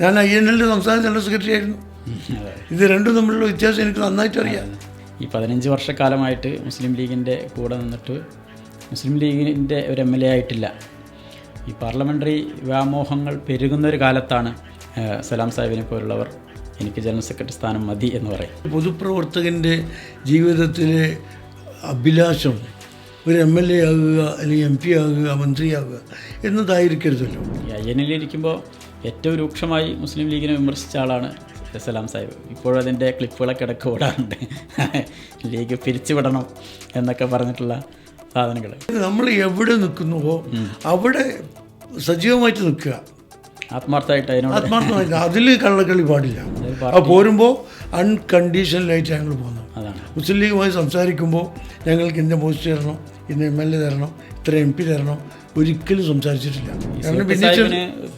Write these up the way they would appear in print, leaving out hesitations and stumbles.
ഞാൻ INL സംസ്ഥാന general secretary ആയിരുന്നു. ഇത് രണ്ടും തമ്മിലുള്ള വ്യത്യാസം എനിക്ക് നന്നായിട്ട് അറിയാം. ഈ 15 വർഷക്കാലമായിട്ട് മുസ്ലിം ലീഗിൻ്റെ കൂടെ നിന്നിട്ട് മുസ്ലിം ലീഗിൻ്റെ ഒരു MLA ആയിട്ടില്ല. ഈ പാർലമെൻ്ററി വ്യാമോഹങ്ങൾ പെരുകുന്നൊരു കാലത്താണ് സലാം സാഹിബിനെ പോലുള്ളവർ എനിക്ക് ജനറൽ സെക്രട്ടറി സ്ഥാനം മതി എന്ന് പറയും. പൊതുപ്രവർത്തകൻ്റെ ജീവിതത്തിലെ അഭിലാഷം ഒരു MLA ആകുക, അല്ലെങ്കിൽ MP ആകുക, മന്ത്രിയാകുക എന്നതായിരിക്കരുതല്ലോ. INL ഇരിക്കുമ്പോൾ ഏറ്റവും രൂക്ഷമായി മുസ്ലിം ലീഗിനെ വിമർശിച്ച ആളാണ് സലാം സാഹിബ്. ഇപ്പോഴും അതിൻ്റെ ക്ലിപ്പുകളൊക്കെ ഇടയ്ക്ക് ഓടാറുണ്ട്. ലീഗ് പിരിച്ചുവിടണം എന്നൊക്കെ പറഞ്ഞിട്ടുള്ള സാധനങ്ങൾ. നമ്മൾ എവിടെ നിൽക്കുന്നുവോ അവിടെ സജീവമായിട്ട് നിൽക്കുക, ആത്മാർത്ഥമായിട്ട് അതിൽ കള്ളക്കളി പാടില്ല. അപ്പോൾ പോരുമ്പോൾ അൺകണ്ടീഷണലായിട്ട് ഞങ്ങൾ പോകുന്നു. മുസ്ലിം ലീഗുമായി സംസാരിക്കുമ്പോൾ ഞങ്ങൾക്ക് ഇന്ന പോസ്റ്റ് തരണം, ഇന്ന MLA തരണം, ഇത്ര MP തരണം, ഒരിക്കലും സംസാരിച്ചിട്ടില്ല.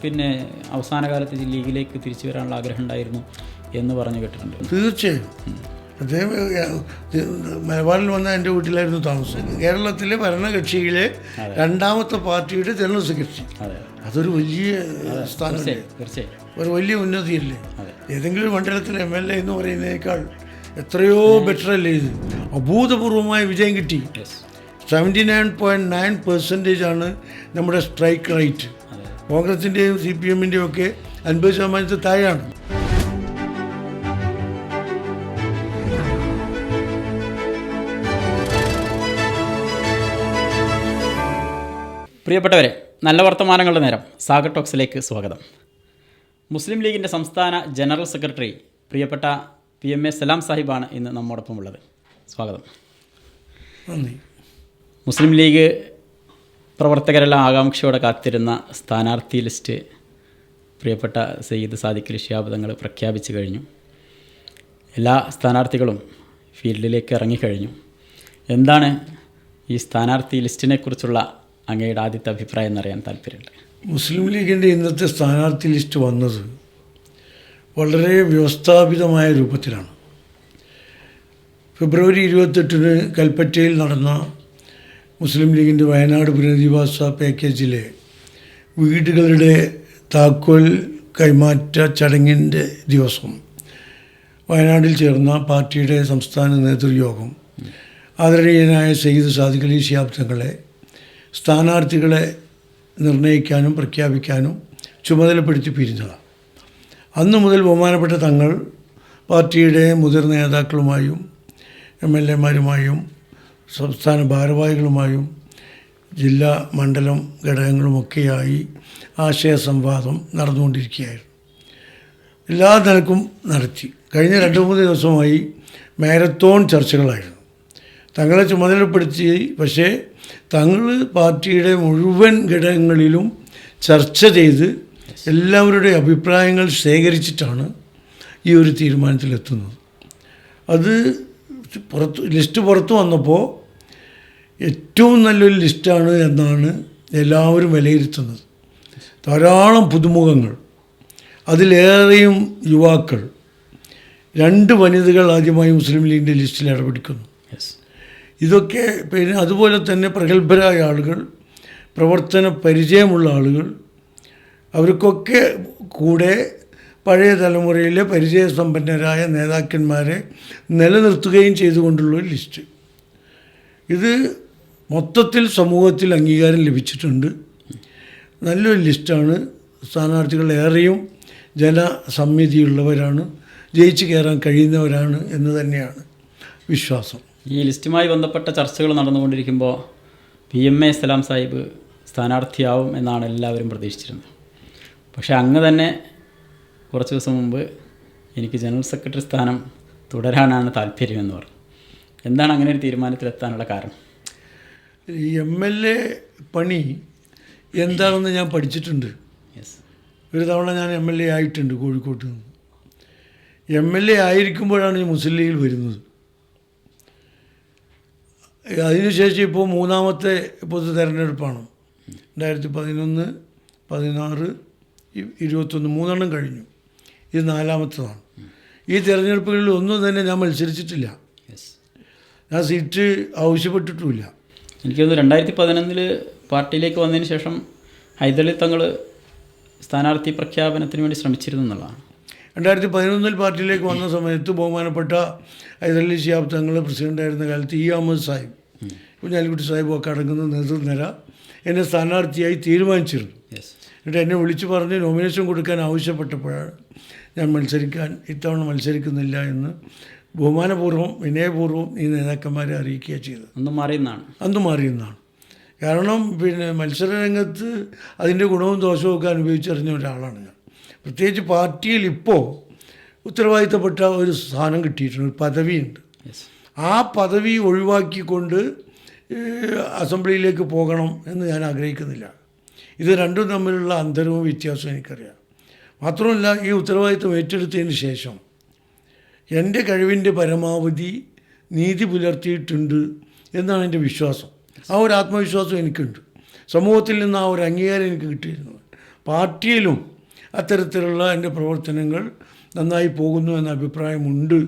പിന്നെ അവസാന കാലത്ത് ലീഗിലേക്ക് തിരിച്ചു വരാനുള്ള ആഗ്രഹം ഉണ്ടായിരുന്നു എന്ന് പറഞ്ഞു കേട്ടിട്ടുണ്ട്. തീർച്ചയായും അദ്ദേഹം മലബാറിൽ വന്ന എൻ്റെ വീട്ടിലായിരുന്നു താമസം. കേരളത്തിലെ ഭരണകക്ഷിയിലെ രണ്ടാമത്തെ പാർട്ടിയുടെ ജനറൽ സെക്രട്ടറി, അതൊരു വലിയ സ്ഥാനമല്ലേ, ഒരു വലിയ ഉന്നതിയല്ലേ. ഏതെങ്കിലും മണ്ഡലത്തിലെ MLA എന്ന് പറയുന്നതിനേക്കാൾ എത്രയോ ബെറ്റർ അല്ലേ ഇത്. അഭൂതപൂർവമായ വിജയം കിട്ടി. 79.9% ആണ് നമ്മുടെ സ്ട്രൈക്ക് റേറ്റ്. കോൺഗ്രസിൻ്റെയും CPM-ൻ്റെയും ഒക്കെ 50% താഴെയാണ്. പ്രിയപ്പെട്ടവരെ, നല്ല വർത്തമാനങ്ങളുടെ നേരം സാഗർ ടോക്സിലേക്ക് സ്വാഗതം. മുസ്ലിം ലീഗിൻ്റെ സംസ്ഥാന ജനറൽ സെക്രട്ടറി പ്രിയപ്പെട്ട PMA സലാം സാഹിബാണ് ഇന്ന് നമ്മോടൊപ്പം ഉള്ളത്. സ്വാഗതം. നന്ദി. മുസ്ലിം ലീഗ് പ്രവർത്തകരെല്ലാം ആകാംക്ഷയോടെ കാത്തിരുന്ന സ്ഥാനാർത്ഥി ലിസ്റ്റ് പ്രിയപ്പെട്ട സയ്യിദ് സാദിഖ് അലി ശിഹാബ് തങ്ങൾ പ്രഖ്യാപിച്ചു കഴിഞ്ഞു. എല്ലാ സ്ഥാനാർത്ഥികളും ഫീൽഡിലേക്ക് ഇറങ്ങിക്കഴിഞ്ഞു. എന്താണ് ഈ സ്ഥാനാർത്ഥി ലിസ്റ്റിനെക്കുറിച്ചുള്ള അങ്ങയുടെ ആദ്യത്തെ അഭിപ്രായം എന്നറിയാൻ താല്പര്യമുണ്ട്. മുസ്ലിം ലീഗിൻ്റെ ഇന്നത്തെ സ്ഥാനാർത്ഥി ലിസ്റ്റ് വന്നത് വളരെ വ്യവസ്ഥാപിതമായ രൂപത്തിലാണ്. ഫെബ്രുവരി 28 കൽപ്പറ്റയിൽ നടന്ന മുസ്ലിം ലീഗിൻ്റെ വയനാട് പുനരധിവാസ പാക്കേജിലെ വീടുകളുടെ താക്കോൽ കൈമാറ്റ ചടങ്ങിൻ്റെ ദിവസം വയനാട്ടിൽ ചേർന്ന പാർട്ടിയുടെ സംസ്ഥാന നേതൃയോഗം ആദരണീയനായ സയ്യിദ് സാദിഖ് അലി ശിഹാബ് തങ്ങളെ സ്ഥാനാർത്ഥികളെ നിർണ്ണയിക്കാനും പ്രഖ്യാപിക്കാനും ചുമതലപ്പെടുത്തി പിരിഞ്ഞതാണ്. അന്നു മുതൽ ബഹുമാനപ്പെട്ട തങ്ങൾ പാർട്ടിയുടെ മുതിർന്ന നേതാക്കളുമായും MLA-മാരുമായും സംസ്ഥാന ഭാരവാഹികളുമായും ജില്ലാ മണ്ഡലം ഘടകങ്ങളുമൊക്കെയായി ആശയസംവാദം നടന്നുകൊണ്ടിരിക്കുകയായിരുന്നു. എല്ലാ നിലക്കും നടത്തി. കഴിഞ്ഞ 2-3 ദിവസമായി മാരത്തോൺ ചർച്ചകളായിരുന്നു. തങ്ങളെ ചുമതലപ്പെടുത്തി. പക്ഷേ തങ്ങൾ പാർട്ടിയുടെ മുഴുവൻ ഘടകങ്ങളിലും ചർച്ച ചെയ്ത് എല്ലാവരുടെ അഭിപ്രായങ്ങൾ ശേഖരിച്ചിട്ടാണ് ഈ ഒരു തീരുമാനത്തിലെത്തുന്നത്. അത് ലിസ്റ്റ് പുറത്തു വന്നപ്പോൾ ഏറ്റവും നല്ലൊരു ലിസ്റ്റാണ് എന്നാണ് എല്ലാവരും വിലയിരുത്തുന്നത്. ധാരാളം പുതുമുഖങ്ങൾ, അതിലേറെയും യുവാക്കൾ. 2 വനിതകൾ ആദ്യമായി മുസ്ലിം ലീഗിൻ്റെ ലിസ്റ്റിൽ ഇടപെടിക്കുന്നു. ഇതൊക്കെ പിന്നെ അതുപോലെ തന്നെ പ്രഗത്ഭരായ ആളുകൾ, പ്രവർത്തന പരിചയമുള്ള ആളുകൾ, അവർക്കൊക്കെ കൂടെ പഴയ തലമുറയിലെ പരിചയസമ്പന്നരായ നേതാക്കന്മാരെ നിലനിർത്തുകയും ചെയ്തുകൊണ്ടുള്ളൊരു ലിസ്റ്റ്. ഇത് മൊത്തത്തിൽ സമൂഹത്തിൽ അംഗീകാരം ലഭിച്ചിട്ടുണ്ട്. നല്ലൊരു ലിസ്റ്റാണ്. സ്ഥാനാർത്ഥികൾ ഏറെയും ജനസമ്മിതിയുള്ളവരാണ്, ജയിച്ചു കയറാൻ കഴിയുന്നവരാണ് എന്ന് തന്നെയാണ് വിശ്വാസം. ഈ ലിസ്റ്റുമായി ബന്ധപ്പെട്ട ചർച്ചകൾ നടന്നുകൊണ്ടിരിക്കുമ്പോൾ PMA സലാം സാഹിബ് സ്ഥാനാർത്ഥിയാവും എന്നാണ് എല്ലാവരും പ്രതീക്ഷിച്ചിരുന്നത്. പക്ഷേ അങ്ങ് തന്നെ കുറച്ച് ദിവസം മുമ്പ് എനിക്ക് ജനറൽ സെക്രട്ടറി സ്ഥാനം തുടരാനാണ് താല്പര്യമെന്ന് പറഞ്ഞു. എന്താണ് അങ്ങനെ ഒരു തീരുമാനത്തിലെത്താനുള്ള കാരണം? ഈ MLA പണി എന്താണെന്ന് ഞാൻ പഠിച്ചിട്ടുണ്ട്. ഒരു തവണ ഞാൻ MLA ആയിട്ടുണ്ട് കോഴിക്കോട്ട് നിന്ന്. MLA ആയിരിക്കുമ്പോഴാണ് ഈ മുസ്ലിം ലീഗിൽ വരുന്നത്. അതിനുശേഷം ഇപ്പോൾ 3ാമത്തെ പൊതു തെരഞ്ഞെടുപ്പാണ്. 2011, 16, 21 3 കഴിഞ്ഞു. ഇത് 4ാമത്തതാണ്. ഈ തെരഞ്ഞെടുപ്പുകളിൽ ഒന്നും തന്നെ ഞാൻ മത്സരിച്ചിട്ടില്ല. ഞാൻ സീറ്റ് ആവശ്യപ്പെട്ടിട്ടുമില്ല. എനിക്കൊന്ന് 2011 പാർട്ടിയിലേക്ക് വന്നതിന് ശേഷം ഹൈദരലി തങ്ങൾ സ്ഥാനാർത്ഥി പ്രഖ്യാപനത്തിന് വേണ്ടി ശ്രമിച്ചിരുന്നു എന്നുള്ളതാണ്. 2011 പാർട്ടിയിലേക്ക് വന്ന സമയത്ത് ബഹുമാനപ്പെട്ട ഹൈദരലി ശിഹാബ് തങ്ങൾ പ്രസിഡൻ്റായിരുന്ന കാലത്ത് അഹമ്മദ് സാഹിബ്, കുഞ്ഞാലിക്കുട്ടി സാഹിബും ഒക്കെ അടങ്ങുന്ന നേതൃനിര എന്നെ സ്ഥാനാർത്ഥിയായി തീരുമാനിച്ചിരുന്നു. എന്നിട്ട് എന്നെ വിളിച്ചു പറഞ്ഞ് നോമിനേഷൻ കൊടുക്കാൻ ആവശ്യപ്പെട്ടപ്പോഴാണ് ഞാൻ ഇത്തവണ മത്സരിക്കുന്നില്ല എന്ന് ബഹുമാനപൂർവ്വം വിനയപൂർവ്വം ഈ നേതാക്കന്മാരെ അറിയിക്കുക ചെയ്തത്. അന്ന് മാറിയെന്നാണ്. കാരണം മത്സരരംഗത്ത് അതിൻ്റെ ഗുണവും ദോഷവും ഒക്കെ അനുഭവിച്ചറിഞ്ഞ ഒരാളാണ് ഞാൻ. പ്രത്യേകിച്ച് പാർട്ടിയിൽ ഇപ്പോൾ ഉത്തരവാദിത്തപ്പെട്ട ഒരു സ്ഥാനം കിട്ടിയിട്ടുണ്ട്, ഒരു പദവിയുണ്ട്. ആ പദവി ഒഴിവാക്കിക്കൊണ്ട് അസംബ്ലിയിലേക്ക് പോകണം എന്ന് ഞാൻ ആഗ്രഹിക്കുന്നില്ല. ഇത് രണ്ടും തമ്മിലുള്ള അന്തരവും വ്യത്യാസവും എനിക്കറിയാം. മാത്രമല്ല, ഈ ഉത്തരവാദിത്തം ഏറ്റെടുത്തതിന് ശേഷം എൻ്റെ കഴിവിൻ്റെ പരമാവധി നീതി പുലർത്തിയിട്ടുണ്ട് എന്നാണ് എൻ്റെ വിശ്വാസം. ആ ഒരു ആത്മവിശ്വാസം എനിക്കുണ്ട്. സമൂഹത്തിൽ നിന്ന് ആ ഒരു അംഗീകാരം എനിക്ക് കിട്ടിയിരുന്നു. പാർട്ടിയിലും അത്തരത്തിലുള്ള എൻ്റെ പ്രവർത്തനങ്ങൾ നന്നായി പോകുന്നു എന്ന അഭിപ്രായമുണ്ട്.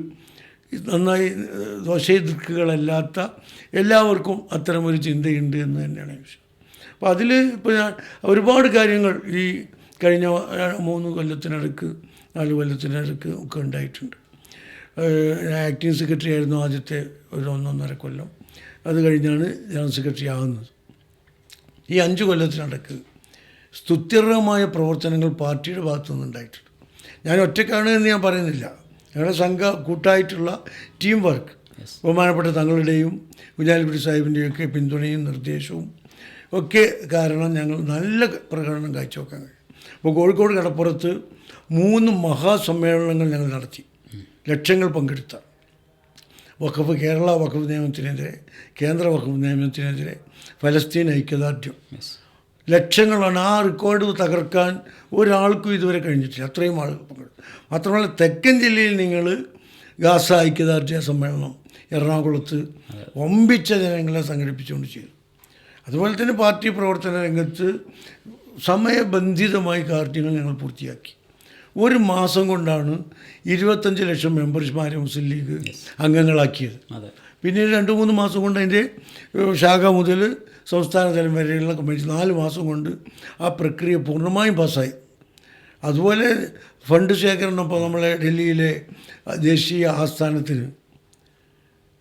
നന്നായി ദോഷേതൃക്കുകളല്ലാത്ത എല്ലാവർക്കും അത്തരമൊരു ചിന്തയുണ്ട് എന്ന് തന്നെയാണ് വിഷയം. അപ്പോൾ അതിൽ ഇപ്പോൾ ഞാൻ ഒരുപാട് കാര്യങ്ങൾ ഈ കഴിഞ്ഞ 3 കൊല്ലത്തിനിടയ്ക്ക് 4 കൊല്ലത്തിനിടയ്ക്ക് ഒക്കെ ഉണ്ടായിട്ടുണ്ട്. ആക്ടിങ് സെക്രട്ടറി ആയിരുന്നു ആദ്യത്തെ ഒരു 1.5 കൊല്ലം. അത് കഴിഞ്ഞാണ് ജനറൽ സെക്രട്ടറി ആകുന്നത്. ഈ 5 കൊല്ലത്തിനിടയ്ക്ക് സ്തുത്യർഹമായ പ്രവർത്തനങ്ങൾ പാർട്ടിയുടെ ഭാഗത്തു നിന്നുണ്ടായിട്ടുണ്ട്. ഞാൻ ഒറ്റയ്ക്കാണ് എന്ന് ഞാൻ പറയുന്നില്ല. ഞങ്ങളുടെ കൂട്ടായിട്ടുള്ള ടീം വർക്ക്, ബഹുമാനപ്പെട്ട തങ്ങളുടെയും കുഞ്ഞാലിക്കുട്ടി സാഹിബിൻ്റെയൊക്കെ പിന്തുണയും നിർദ്ദേശവും ഒക്കെ കാരണം ഞങ്ങൾ നല്ല പ്രകടനം കാഴ്ചവെക്കാൻ കഴിയും. ഇപ്പോൾ കോഴിക്കോട് കടപ്പുറത്ത് 3 മഹാസമ്മേളനങ്ങൾ ഞങ്ങൾ നടത്തി, ലക്ഷങ്ങൾ പങ്കെടുത്ത. വഖഫ്, കേരള വഖഫ് നിയമത്തിനെതിരെ, കേന്ദ്ര വഖഫ് നിയമത്തിനെതിരെ, ഫലസ്തീൻ ഐക്യദാർഢ്യം, ലക്ഷങ്ങളാണ്. ആ റെക്കോർഡ് തകർക്കാൻ ഒരാൾക്കും ഇതുവരെ കഴിഞ്ഞിട്ടില്ല. അത്രയും ആളുകൾ പങ്കെടുത്തു. മാത്രമല്ല, തെക്കൻ ജില്ലയിൽ നിങ്ങൾ ഗാസ ഐക്യദാർഢ്യ സമ്മേളനം എറണാകുളത്ത് ഒമ്പിച്ച ജനങ്ങളെ സംഘടിപ്പിച്ചുകൊണ്ട് ചെയ്തു. അതുപോലെ തന്നെ പാർട്ടി പ്രവർത്തന രംഗത്ത് സമയബന്ധിതമായി കാര്യങ്ങൾ ഞങ്ങൾ പൂർത്തിയാക്കി. 1 മാസം കൊണ്ടാണ് 25 ലക്ഷം മെമ്പർമാരെ മുസ്ലിം ലീഗ് അംഗങ്ങളാക്കിയത്. പിന്നീട് 2-3 മാസം കൊണ്ട് അതിൻ്റെ ശാഖ മുതൽ സംസ്ഥാന തലം വരെയുള്ള കമ്മിറ്റി 4 മാസം കൊണ്ട് ആ പ്രക്രിയ പൂർണ്ണമായും പാസ്സായി. അതുപോലെ ഫണ്ട് ശേഖരണം ഇപ്പോൾ നമ്മളെ ഡൽഹിയിലെ ദേശീയ ആസ്ഥാനത്തിന്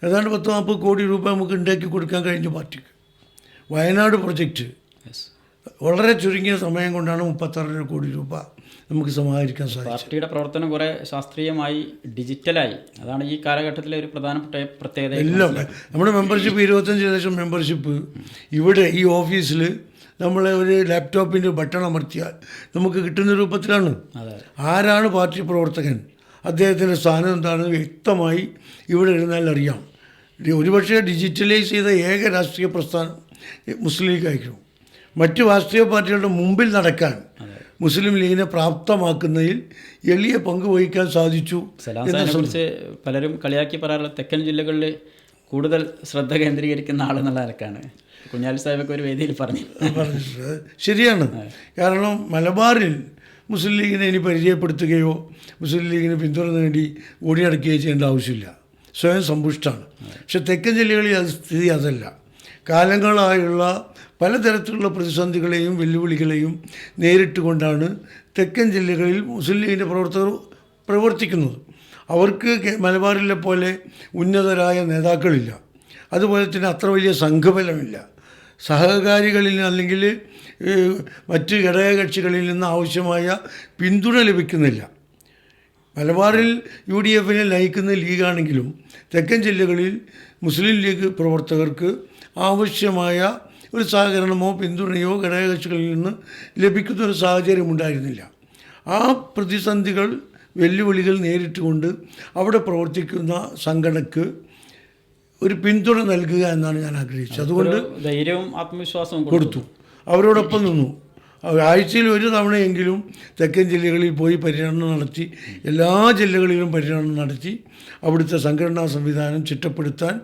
ഏതാണ്ട് 10-40 കോടി രൂപ നമുക്ക് ഉണ്ടാക്കി കൊടുക്കാൻ കഴിഞ്ഞു പാർട്ടിക്ക്. വയനാട് പ്രൊജക്റ്റ് വളരെ ചുരുങ്ങിയ സമയം കൊണ്ടാണ് 36 കോടി രൂപ നമുക്ക് സമാഹരിക്കാൻ സാധിക്കും. പാർട്ടിയുടെ പ്രവർത്തനം കുറേ ശാസ്ത്രീയമായി ഡിജിറ്റലായി. അതാണ് ഈ കാലഘട്ടത്തിലെ ഒരു പ്രധാനപ്പെട്ട പ്രത്യേകത. എല്ലാം നമ്മുടെ മെമ്പർഷിപ്പ് 25 ലക്ഷം മെമ്പർഷിപ്പ് ഇവിടെ ഈ ഓഫീസിൽ നമ്മളെ ഒരു ലാപ്ടോപ്പിൻ്റെ ബട്ടൺ അമർത്തിയാൽ നമുക്ക് കിട്ടുന്ന രൂപത്തിലാണ്. ആരാണ് പാർട്ടി പ്രവർത്തകൻ, അദ്ദേഹത്തിൻ്റെ സ്ഥാനം എന്താണെന്ന് വ്യക്തമായി ഇവിടെ ഇരുന്നാൽ അറിയാം. ഒരുപക്ഷെ ഡിജിറ്റലൈസ് ചെയ്ത ഏക രാഷ്ട്രീയ പ്രസ്ഥാനം മുസ്ലിം ലീഗ് ആയിരിക്കും. മറ്റ് രാഷ്ട്രീയ പാർട്ടികളുടെ മുമ്പിൽ നടക്കാൻ മുസ്ലിം ലീഗിനെ പ്രാപ്തമാക്കുന്നതിൽ എളിയ പങ്ക് വഹിക്കാൻ സാധിച്ചു. കുറിച്ച് പലരും കളിയാക്കി പറയാറുള്ള തെക്കൻ ജില്ലകളിൽ കൂടുതൽ ശ്രദ്ധ കേന്ദ്രീകരിക്കുന്ന ആളെന്നുള്ള നിലക്കാണ് കുഞ്ഞാലി സാഹിബൊക്കെ ഒരു വേദിയിൽ പറഞ്ഞിട്ടുണ്ട്. ശരിയാണ്. കാരണം മലബാറിൽ മുസ്ലിം ലീഗിനെ ഇനി പരിചയപ്പെടുത്തുകയോ മുസ്ലിം ലീഗിന് പിന്തുണ നേടി ഓടിയടക്കുകയോ ചെയ്യേണ്ട ആവശ്യമില്ല. സ്വയം സമ്പുഷ്ടമാണ്. പക്ഷെ തെക്കൻ ജില്ലകളിൽ അത് സ്ഥിതി അതല്ല. കാലങ്ങളായുള്ള പലതരത്തിലുള്ള പ്രതിസന്ധികളെയും വെല്ലുവിളികളെയും നേരിട്ട് കൊണ്ടാണ് തെക്കൻ ജില്ലകളിൽ മുസ്ലിം ലീഗിൻ്റെ പ്രവർത്തകർ പ്രവർത്തിക്കുന്നത്. അവർക്ക് മലബാറിലെ പോലെ ഉന്നതരായ നേതാക്കളില്ല. അതുപോലെ തന്നെ അത്ര വലിയ സംഘബലമില്ല. സഹകാരികളിൽ അല്ലെങ്കിൽ മറ്റ് ഘടകകക്ഷികളിൽ നിന്ന് ആവശ്യമായ പിന്തുണ ലഭിക്കുന്നില്ല. മലബാറിൽ UDF നയിക്കുന്ന ലീഗാണെങ്കിലും തെക്കൻ ജില്ലകളിൽ മുസ്ലിം ലീഗ് പ്രവർത്തകർക്ക് ആവശ്യമായ ഒരു സഹകരണമോ പിന്തുണയോ ഘടകകക്ഷികളിൽ നിന്ന് ലഭിക്കുന്നൊരു സാഹചര്യം ഉണ്ടായിരുന്നില്ല. ആ പ്രതിസന്ധികൾ, വെല്ലുവിളികൾ നേരിട്ടുകൊണ്ട് അവിടെ പ്രവർത്തിക്കുന്ന സംഘടനയ്ക്ക് ഒരു പിന്തുണ നൽകുക എന്നാണ് ഞാൻ ആഗ്രഹിച്ചത്. അതുകൊണ്ട് ധൈര്യവും ആത്മവിശ്വാസവും കൊടുത്തു, അവരോടൊപ്പം നിന്നു. ആഴ്ചയിൽ 1 തവണയെങ്കിലും തെക്കൻ ജില്ലകളിൽ പോയി പര്യടനം നടത്തി, എല്ലാ ജില്ലകളിലും പര്യടനം നടത്തി അവിടുത്തെ സംഘടനാ സംവിധാനം ചിട്ടപ്പെടുത്താൻ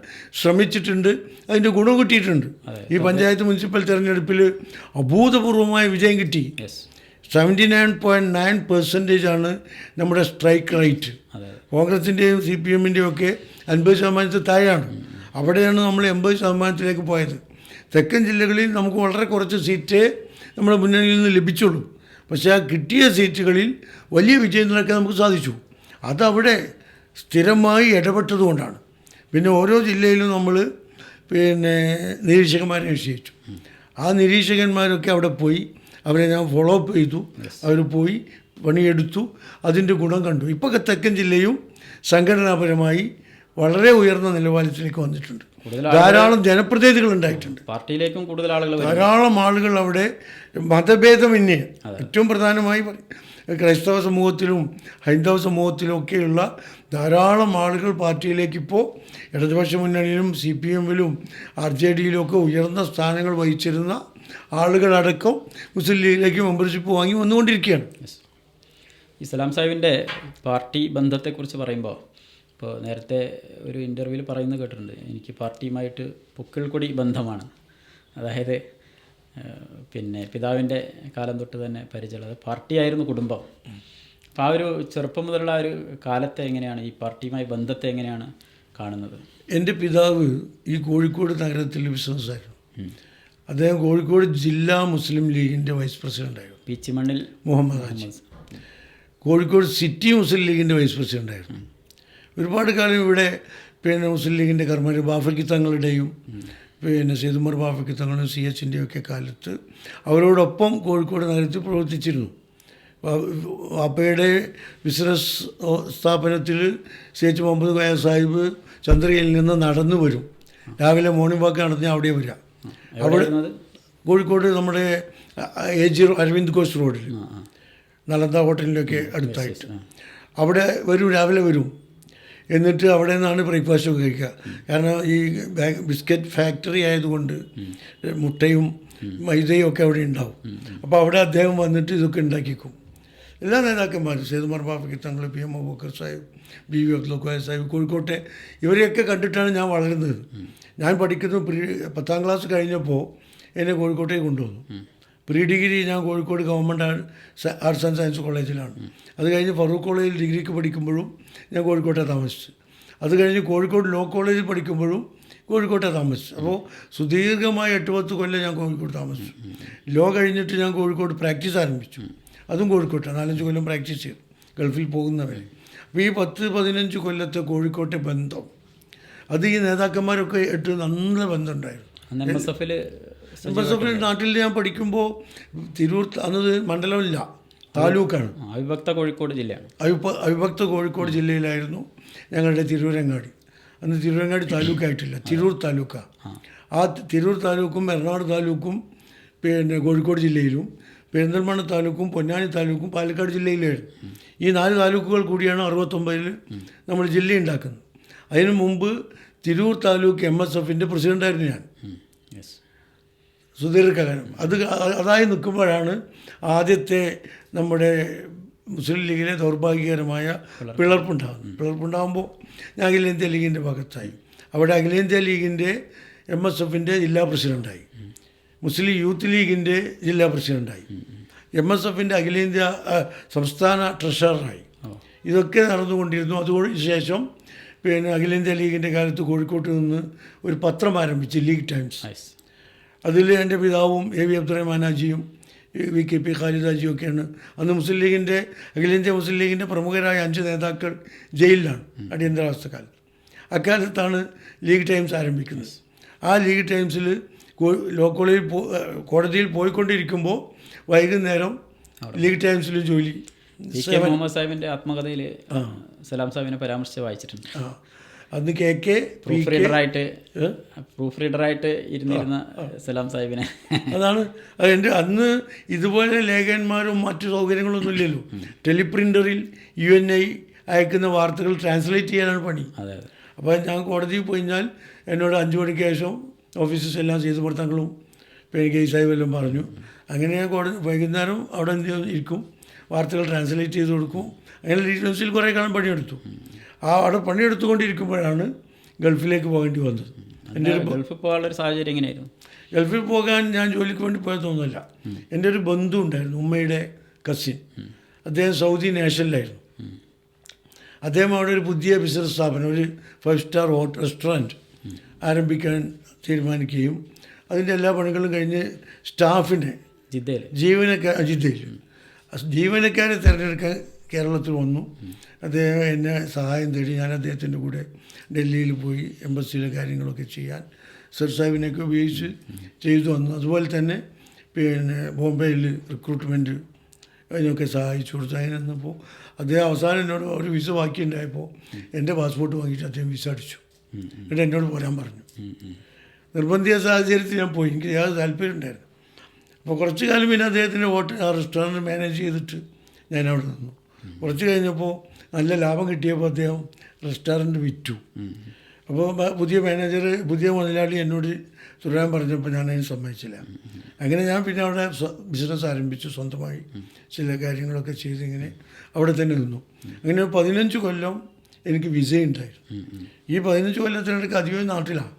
ശ്രമിച്ചിട്ടുണ്ട്. അതിൻ്റെ ഗുണം കിട്ടിയിട്ടുണ്ട്. ഈ പഞ്ചായത്ത് മുനിസിപ്പൽ തിരഞ്ഞെടുപ്പിൽ അഭൂതപൂർവമായ വിജയം കിട്ടി. 79.9% നമ്മുടെ സ്ട്രൈക്ക് റേറ്റ്. കോൺഗ്രസിൻ്റെയും CPM-ൻ്റെയും ഒക്കെ 50% താഴെയാണ്. അവിടെയാണ് നമ്മൾ 80% പോയത്. തെക്കൻ ജില്ലകളിൽ നമുക്ക് വളരെ കുറച്ച് സീറ്റേ നമ്മുടെ മുന്നണിയിൽ നിന്ന് ലഭിച്ചുള്ളൂ. പക്ഷേ ആ കിട്ടിയ സീറ്റുകളിൽ വലിയ വിജയം നടക്കാൻ നമുക്ക് സാധിച്ചു. അതവിടെ സ്ഥിരമായി ഇടപെട്ടതുകൊണ്ടാണ്. പിന്നെ ഓരോ ജില്ലയിലും നമ്മൾ നിരീക്ഷകന്മാരെ നിശ്ചയിച്ചു. ആ നിരീക്ഷകന്മാരൊക്കെ അവിടെ പോയി, അവരെ ഞാൻ ഫോളോ അപ്പ് ചെയ്തു. അവർ പോയി പണിയെടുത്തു, അതിൻ്റെ ഗുണം കണ്ടു. ഇപ്പോൾ തെക്കൻ ജില്ലയും സംഘടനാപരമായി വളരെ ഉയർന്ന നിലവാരത്തിലേക്ക് വന്നിട്ടുണ്ട്. ധാരാളം ജനപ്രതിനിധികൾ ഉണ്ടായിട്ടുണ്ട്. പാർട്ടിയിലേക്കും കൂടുതൽ ആളുകൾ, ധാരാളം ആളുകൾ അവിടെ മതഭേദമന്യേ, ഏറ്റവും പ്രധാനമായി ക്രൈസ്തവ സമൂഹത്തിലും ഹൈന്ദവ സമൂഹത്തിലും ഒക്കെയുള്ള ധാരാളം ആളുകൾ പാർട്ടിയിലേക്ക് ഇപ്പോൾ ഇടതുപക്ഷ മുന്നണിയിലും CPM-ലും RJD-യിലും ഒക്കെ ഉയർന്ന സ്ഥാനങ്ങൾ വഹിച്ചിരുന്ന ആളുകളടക്കം മുസ്ലിം ലീഗിലേക്ക് മെമ്പർഷിപ്പ് വാങ്ങി വന്നുകൊണ്ടിരിക്കുകയാണ്. ഈ സലാം സാഹിബിൻ്റെ പാർട്ടി ബന്ധത്തെക്കുറിച്ച് പറയുമ്പോൾ, ഇപ്പോൾ നേരത്തെ ഒരു ഇൻ്റർവ്യൂവിൽ പറയുന്നത് കേട്ടിട്ടുണ്ട്, എനിക്ക് പാർട്ടിയുമായിട്ട് പൊക്കിൾക്കൊടി ബന്ധമാണ്. അതായത് പിന്നെ പിതാവിൻ്റെ കാലം തൊട്ട് തന്നെ പരിചയമുള്ളത് പാർട്ടിയായിരുന്നു കുടുംബം. അപ്പോൾ ആ ഒരു ചെറുപ്പം മുതലുള്ള ആ ഒരു കാലത്തെ എങ്ങനെയാണ്, ഈ പാർട്ടിയുമായി ബന്ധത്തെ എങ്ങനെയാണ് കാണുന്നത്? എൻ്റെ പിതാവ് ഈ കോഴിക്കോട് നഗരത്തിൽ ബിസിനസ്സായിരുന്നു. അദ്ദേഹം കോഴിക്കോട് ജില്ലാ മുസ്ലിം ലീഗിൻ്റെ വൈസ് പ്രസിഡൻ്റായിരുന്നു. പീച്ചിമണ്ണിൽ മുഹമ്മദ് ഹാജി. കോഴിക്കോട് സിറ്റി മുസ്ലിം ലീഗിൻ്റെ വൈസ് പ്രസിഡൻ്റായിരുന്നു. ഒരുപാട് കാലം ഇവിടെ മുസ്ലിം ലീഗിൻ്റെ കർമ്മ ബാഫക്കി തങ്ങളുടെയും സെയ്ദ് ഉമർ ബാഫക്കി തങ്ങളും CH-ൻ്റെയും ഒക്കെ കാലത്ത് അവരോടൊപ്പം കോഴിക്കോട് നഗരത്തിൽ പ്രവർത്തിച്ചിരുന്നു. വാപ്പയുടെ ബിസിനസ് സ്ഥാപനത്തിൽ CH മുഹമ്മദ് കോയ സാഹിബ് ചന്ദ്രയിൽ നിന്ന് നടന്നു വരും. രാവിലെ മോർണിംഗ് വാക്ക് നടന്ന് അവിടെ വരിക. അവിടെ കോഴിക്കോട് നമ്മുടെ AG അരവിന്ദ് ഘോഷ് റോഡിൽ നളന്ദ ഹോട്ടലിലൊക്കെ അടുത്തായിട്ട് അവിടെ വരും, രാവിലെ വരും. എന്നിട്ട് അവിടെ നിന്നാണ് ബ്രേക്ക്ഫാസ്റ്റ് ഒക്കെ കഴിക്കുക. കാരണം ഈ ബിസ്ക്കറ്റ് ഫാക്ടറി ആയതുകൊണ്ട് മുട്ടയും മൈദയും ഒക്കെ അവിടെ ഉണ്ടാവും. അപ്പോൾ അവിടെ അദ്ദേഹം വന്നിട്ട് ഇതൊക്കെ ഉണ്ടാക്കിക്കും. എല്ലാ നേതാക്കന്മാരും സെയ്ദ് ഉമർ ബാഫക്കി തങ്ങൾ, PM അബൂബക്കർ സാഹിബ്, BV അബ്ദുൽ ഖാദർ സാഹിബ്, കോഴിക്കോട്ടെ ഇവരെയൊക്കെ കണ്ടിട്ടാണ് ഞാൻ വളരുന്നത്. ഞാൻ പഠിക്കുന്നത് 10ാം ക്ലാസ് കഴിഞ്ഞപ്പോൾ എന്നെ കോഴിക്കോട്ടേക്ക് കൊണ്ടുവന്നു. പ്രീ ഡിഗ്രി ഞാൻ Kozhikode government arts and science കോളേജിലാണ്. അത് കഴിഞ്ഞ് ഫറൂഖ് കോളേജിൽ ഡിഗ്രിക്ക് പഠിക്കുമ്പോഴും ഞാൻ കോഴിക്കോട്ടെ താമസിച്ചു. അത് കഴിഞ്ഞ് കോഴിക്കോട് ലോ കോളേജിൽ പഠിക്കുമ്പോഴും കോഴിക്കോട്ടെ താമസിച്ചു. അപ്പോൾ സുദീർഘമായ 8-10 കൊല്ലം ഞാൻ കോഴിക്കോട് താമസിച്ചു. ലോ കഴിഞ്ഞിട്ട് ഞാൻ കോഴിക്കോട് പ്രാക്ടീസ് ആരംഭിച്ചു. അതും കോഴിക്കോട്ടാണ്. 4-5 കൊല്ലം പ്രാക്ടീസ് ചെയ്തു ഗൾഫിൽ പോകുന്നവരെ. അപ്പോൾ ഈ 10-15 കൊല്ലത്തെ കോഴിക്കോട്ടെ ബന്ധം, അത് ഈ നേതാക്കന്മാരൊക്കെ ആയിട്ട് നല്ല ബന്ധമുണ്ടായിരുന്നു. MSF നാട്ടിൽ ഞാൻ പഠിക്കുമ്പോൾ തിരൂർ, അന്നത് മണ്ഡലമില്ല, താലൂക്കാണ്. അവിഭക്ത കോഴിക്കോട് ജില്ലയാണ്. അവിഭക്ത കോഴിക്കോട് ജില്ലയിലായിരുന്നു ഞങ്ങളുടെ തിരൂരങ്ങാടി. അന്ന് തിരൂരങ്ങാടി താലൂക്കായിട്ടില്ല, തിരൂർ താലൂക്കാണ്. ആ തിരൂർ താലൂക്കും എറണാകുളം താലൂക്കും കോഴിക്കോട് ജില്ലയിലും, പെരിന്തൽമണ്ണ താലൂക്കും പൊന്നാനി താലൂക്കും പാലക്കാട് ജില്ലയിലായിരുന്നു. ഈ 4 താലൂക്കുകൾ കൂടിയാണ് 69-ൽ നമ്മൾ ജില്ല ഉണ്ടാക്കുന്നത്. അതിനു മുമ്പ് തിരൂർ താലൂക്ക് MSF-ൻ്റെ പ്രസിഡൻ്റായിരുന്നു ഞാൻ സുദീർഘകാലം. അതായി നിൽക്കുമ്പോഴാണ് ആദ്യത്തെ നമ്മുടെ മുസ്ലിം ലീഗിലെ ദൗർഭാഗ്യകരമായ പിളർപ്പുണ്ടാകുമ്പോൾ ഞാൻ അഖിലേന്ത്യാ ലീഗിൻ്റെ ഭാഗത്തായി. അവിടെ അഖിലേന്ത്യാ ലീഗിൻ്റെ MSF-ൻ്റെ ജില്ലാ പ്രസിഡൻ്റായി, മുസ്ലിം യൂത്ത് ലീഗിൻ്റെ ജില്ലാ പ്രസിഡൻ്റായി, MSF-ൻ്റെ അഖിലേന്ത്യാ സംസ്ഥാന ട്രഷററായി. ഇതൊക്കെ നടന്നുകൊണ്ടിരുന്നു. അതുശേഷം അഖിലേന്ത്യാ ലീഗിൻ്റെ കാലത്ത് കോഴിക്കോട്ട് നിന്ന് ഒരു പത്രം ആരംഭിച്ചു, ലീഗ് ടൈംസ്. അതിൽ എൻ്റെ പിതാവും AV അബ്ദുറഹ്മാൻ ഹാജിയും VKP ഖാലിദ് ഹാജിയും ഒക്കെയാണ്. അന്ന് മുസ്ലിം ലീഗിൻ്റെ അഖിലേന്ത്യാ മുസ്ലിം ലീഗിൻ്റെ പ്രമുഖരായ 5 നേതാക്കൾ ജയിലിലാണ് അടിയന്തരാവസ്ഥ കാലത്ത്. അക്കാലത്താണ് ലീഗ് ടൈംസ് ആരംഭിക്കുന്നത്. ആ ലീഗ് ടൈംസിൽ ലോ കോളേജിൽ കോടതിയിൽ പോയിക്കൊണ്ടിരിക്കുമ്പോൾ വൈകുന്നേരം ലീഗ് ടൈംസിൽ ജോലി. മുഹമ്മദ് സാഹിബിൻ്റെ ആത്മകഥയിൽ സലാം സാഹിബിനെ പരാമർശിച്ച് വായിച്ചിട്ടുണ്ട്. അന്ന് KK പ്രൂഫ് റീഡറായിട്ട് ഇരുന്നിരുന്ന സലാം സാഹിബിനെ. അതാണ് എൻ്റെ അന്ന് ഇതുപോലെ ലേഖകന്മാരും മറ്റു സൗകര്യങ്ങളൊന്നും ഇല്ലല്ലോ. ടെലിപ്രിൻ്ററിൽ UNI അയക്കുന്ന വാർത്തകൾ ട്രാൻസ്ലേറ്റ് ചെയ്യാനാണ് പണി. അപ്പോൾ ഞാൻ കോടതിയിൽ പോയി കഴിഞ്ഞാൽ എന്നോട് 5 മണിക്ക് ശേഷം ഓഫീസേഴ്സ് എല്ലാം ചെയ്തു പുറത്തങ്ങളും എനിക്ക് ഈ സാഹിബ് എല്ലാം പറഞ്ഞു. അങ്ങനെ ഞാൻ വൈകുന്നേരം അവിടെ ഇരിക്കും, വാർത്തകൾ ട്രാൻസ്ലേറ്റ് ചെയ്ത് കൊടുക്കും. അങ്ങനെ ലീഡൻസിൽ കുറേ കാലം പണിയെടുത്തു. അവിടെ പണിയെടുത്തുകൊണ്ടിരിക്കുമ്പോഴാണ് ഗൾഫിലേക്ക് പോകേണ്ടി വന്നത്. എൻ്റെ ഗൾഫിൽ പോകാനുള്ളൊരു സാഹചര്യം എങ്ങനെയായിരുന്നു? ഗൾഫിൽ പോകാൻ ഞാൻ ജോലിക്ക് വേണ്ടി പോയതൊന്നുമല്ല. എൻ്റെ ഒരു ബന്ധു ഉണ്ടായിരുന്നു, ഉമ്മയുടെ കസിൻ. അദ്ദേഹം സൗദി നാഷണലായിരുന്നു. അദ്ദേഹം അവിടെ ഒരു പുതിയ ബിസിനസ് സ്ഥാപനം, ഒരു 5 സ്റ്റാർ റെസ്റ്റോറൻറ്റ് ആരംഭിക്കാൻ തീരുമാനിക്കുകയും അതിൻ്റെ എല്ലാ പണികളും കഴിഞ്ഞ് സ്റ്റാഫിനെ ജിദ്ദയിൽ ജീവനക്കാരെ തിരഞ്ഞെടുക്കാൻ കേരളത്തിൽ വന്നു. അദ്ദേഹം എന്നെ സഹായം തേടി. ഞാൻ അദ്ദേഹത്തിൻ്റെ കൂടെ ഡൽഹിയിൽ പോയി എംബസിയിലെ കാര്യങ്ങളൊക്കെ ചെയ്യാൻ സർ സാഹിബിനെയൊക്കെ ഉപയോഗിച്ച് ചെയ്തു വന്നു. അതുപോലെ തന്നെ പിന്നെ ബോംബെയിൽ റിക്രൂട്ട്മെൻറ്റ് അതിനൊക്കെ സഹായിച്ചു കൊടുത്തു. അതിനപ്പോൾ അദ്ദേഹം അവസാനം എന്നോട് ഒരു വിസ ബാക്കിയുണ്ടായപ്പോൾ എൻ്റെ പാസ്പോർട്ട് വാങ്ങിയിട്ട് അദ്ദേഹം വിസ അടിച്ചു. എന്നിട്ട് എന്നോട് പോരാൻ പറഞ്ഞു. നിർബന്ധിത സാഹചര്യത്തിൽ ഞാൻ പോയി. എനിക്ക് യാതൊരു താല്പര്യം ഉണ്ടായിരുന്നു. അപ്പോൾ കുറച്ച് കാലം പിന്നെ അദ്ദേഹത്തിൻ്റെ റെസ്റ്റോറൻറ്റ് മാനേജ് ചെയ്തിട്ട് ഞാൻ അവിടെ നിന്നു. കുറച്ച് കഴിഞ്ഞപ്പോൾ നല്ല ലാഭം കിട്ടിയപ്പോൾ അദ്ദേഹം റെസ്റ്റോറൻറ്റ് വിറ്റു. അപ്പോൾ പുതിയ മാനേജർ, പുതിയ മുതലാളി എന്നോട് തുടരാൻ പറഞ്ഞപ്പോൾ ഞാനതിന് സമ്മതിച്ചില്ല. അങ്ങനെ ഞാൻ പിന്നെ അവിടെ ബിസിനസ് ആരംഭിച്ചു. സ്വന്തമായി ചില കാര്യങ്ങളൊക്കെ ചെയ്ത് ഇങ്ങനെ അവിടെ തന്നെ നിന്നു. അങ്ങനെ 15 കൊല്ലം എനിക്ക് വിസയുണ്ടായിരുന്നു. ഈ 15 കൊല്ലത്തിനിടയ്ക്ക് അധികവും നാട്ടിലാണ്.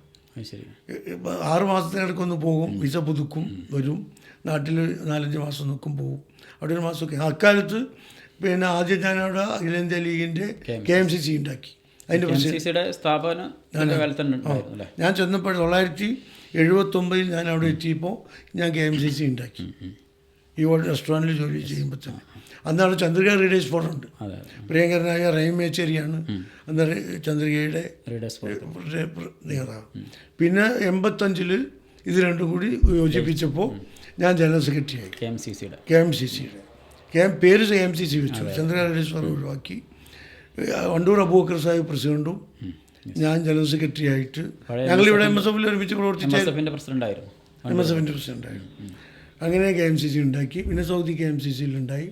6 മാസത്തിനിടയ്ക്കൊന്ന് പോകും, വിസ പുതുക്കും, വരും. നാട്ടിൽ 4-5 മാസം നിൽക്കും, പോകും. അവിടെ ഒരു മാസമൊക്കെ. അക്കാലത്ത് പിന്നെ ആദ്യം ഞാനവിടെ അഖിലേന്ത്യാ ലീഗിൻ്റെ KMCC ഉണ്ടാക്കി. അതിൻ്റെ ഞാൻ ചെന്നപ്പോൾ 1979 ഞാൻ അവിടെ എത്തിയപ്പോൾ ഞാൻ KMCC ഉണ്ടാക്കി. ഈ റെസ്റ്റോറൻറ്റിൽ ജോലി ചെയ്യുമ്പോൾ തന്നെ. അന്നാണ് ചന്ദ്രിക റീഡേഴ്സ് ഫോറം ഉണ്ട്. പ്രിയങ്കരനായ റഹീം മേച്ചേരിയാണ് അന്ന് ചന്ദ്രികയുടെ നേതാവ്. പിന്നെ 85 ഇത് രണ്ടും കൂടി യോജിപ്പിച്ചപ്പോൾ ഞാൻ ജനറൽ സെക്രട്ടറി ആയി. KMCCയുടെ പേര് KMCC വെച്ചു. ചന്ദ്രിക റീഡേഴ്സ് ഫോറം ഒഴിവാക്കി. വണ്ടൂർ അബൂബക്കർ സാഹിബ് പ്രസിഡൻറ്റും ഞാൻ ജനറൽ സെക്രട്ടറി ആയിട്ട് ഞങ്ങളിവിടെ MSFൽ ഒരുമിച്ച് പ്രവർത്തിച്ച MSFിൻ്റെ പ്രസിഡൻ്റായിരുന്നു. അങ്ങനെ KMCC ഉണ്ടാക്കി. പിന്നെ സൗദി KMCCയിലുണ്ടായി.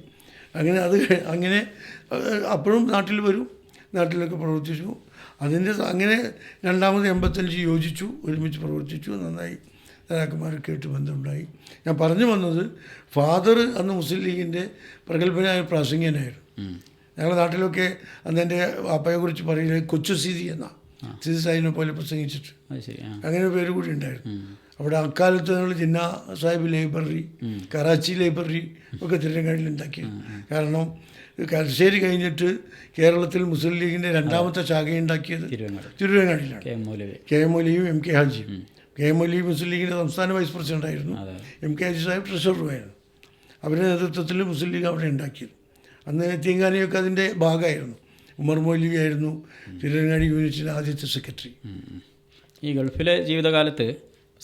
അങ്ങനെ അപ്പോഴും നാട്ടിൽ വരും, നാട്ടിലൊക്കെ പ്രവർത്തിച്ചു. അങ്ങനെ രണ്ടാമത് 85 യോജിച്ചു, ഒരുമിച്ച് പ്രവർത്തിച്ചു. നന്നായി നേതാക്കന്മാരൊക്കെ ആയിട്ട് ബന്ധമുണ്ടായി. ഞാൻ പറഞ്ഞു വന്നത്, ഫാദർ അന്ന് മുസ്ലിം ലീഗിൻ്റെ പ്രഗത്ഭനായ പ്രാസംഗികനായിരുന്നു. ഞങ്ങളുടെ നാട്ടിലൊക്കെ അന്ന് എൻ്റെ വാപ്പയെക്കുറിച്ച് പറയുന്നത് കൊച്ചു സീതി എന്നാണ്. സീതി സാഹിബിനെ പോലെ പ്രസംഗിച്ചിട്ട് അങ്ങനെ പേര് കൂടി ഉണ്ടായിരുന്നു. അവിടെ അക്കാലത്ത് ഞങ്ങൾ ജിന്ന സാഹിബ് ലൈബ്രറി, കറാച്ചി ലൈബ്രറി ഒക്കെ തിരുവനങ്ങാടിയിൽ ഉണ്ടാക്കി. കാരണം കൽശ്ശേരി കഴിഞ്ഞിട്ട് കേരളത്തിൽ മുസ്ലിം ലീഗിൻ്റെ രണ്ടാമത്തെ ശാഖയുണ്ടാക്കിയത് തിരുവനങ്ങാടിയിലാണ്. KM മൗലവിയും MK ഹാജിയും. KM മൗലവി മുസ്ലിം ലീഗിൻ്റെ സംസ്ഥാന വൈസ് പ്രസിഡൻ്റായിരുന്നു. MK ഹാജി സാഹിബ് ട്രഷററുമായിരുന്നു. അവരുടെ നേതൃത്വത്തിൽ മുസ്ലിം ലീഗ് അവിടെ ഉണ്ടാക്കിയത്. അന്ന് തീങ്കാനിയൊക്കെ അതിൻ്റെ ഭാഗമായിരുന്നു. ഉമർ മൗലവി ആയിരുന്നു തിരുവനങ്ങാടി യൂണിറ്റിൻ്റെ ആദ്യത്തെ സെക്രട്ടറി. ഈ ഗൾഫിലെ ജീവിതകാലത്ത്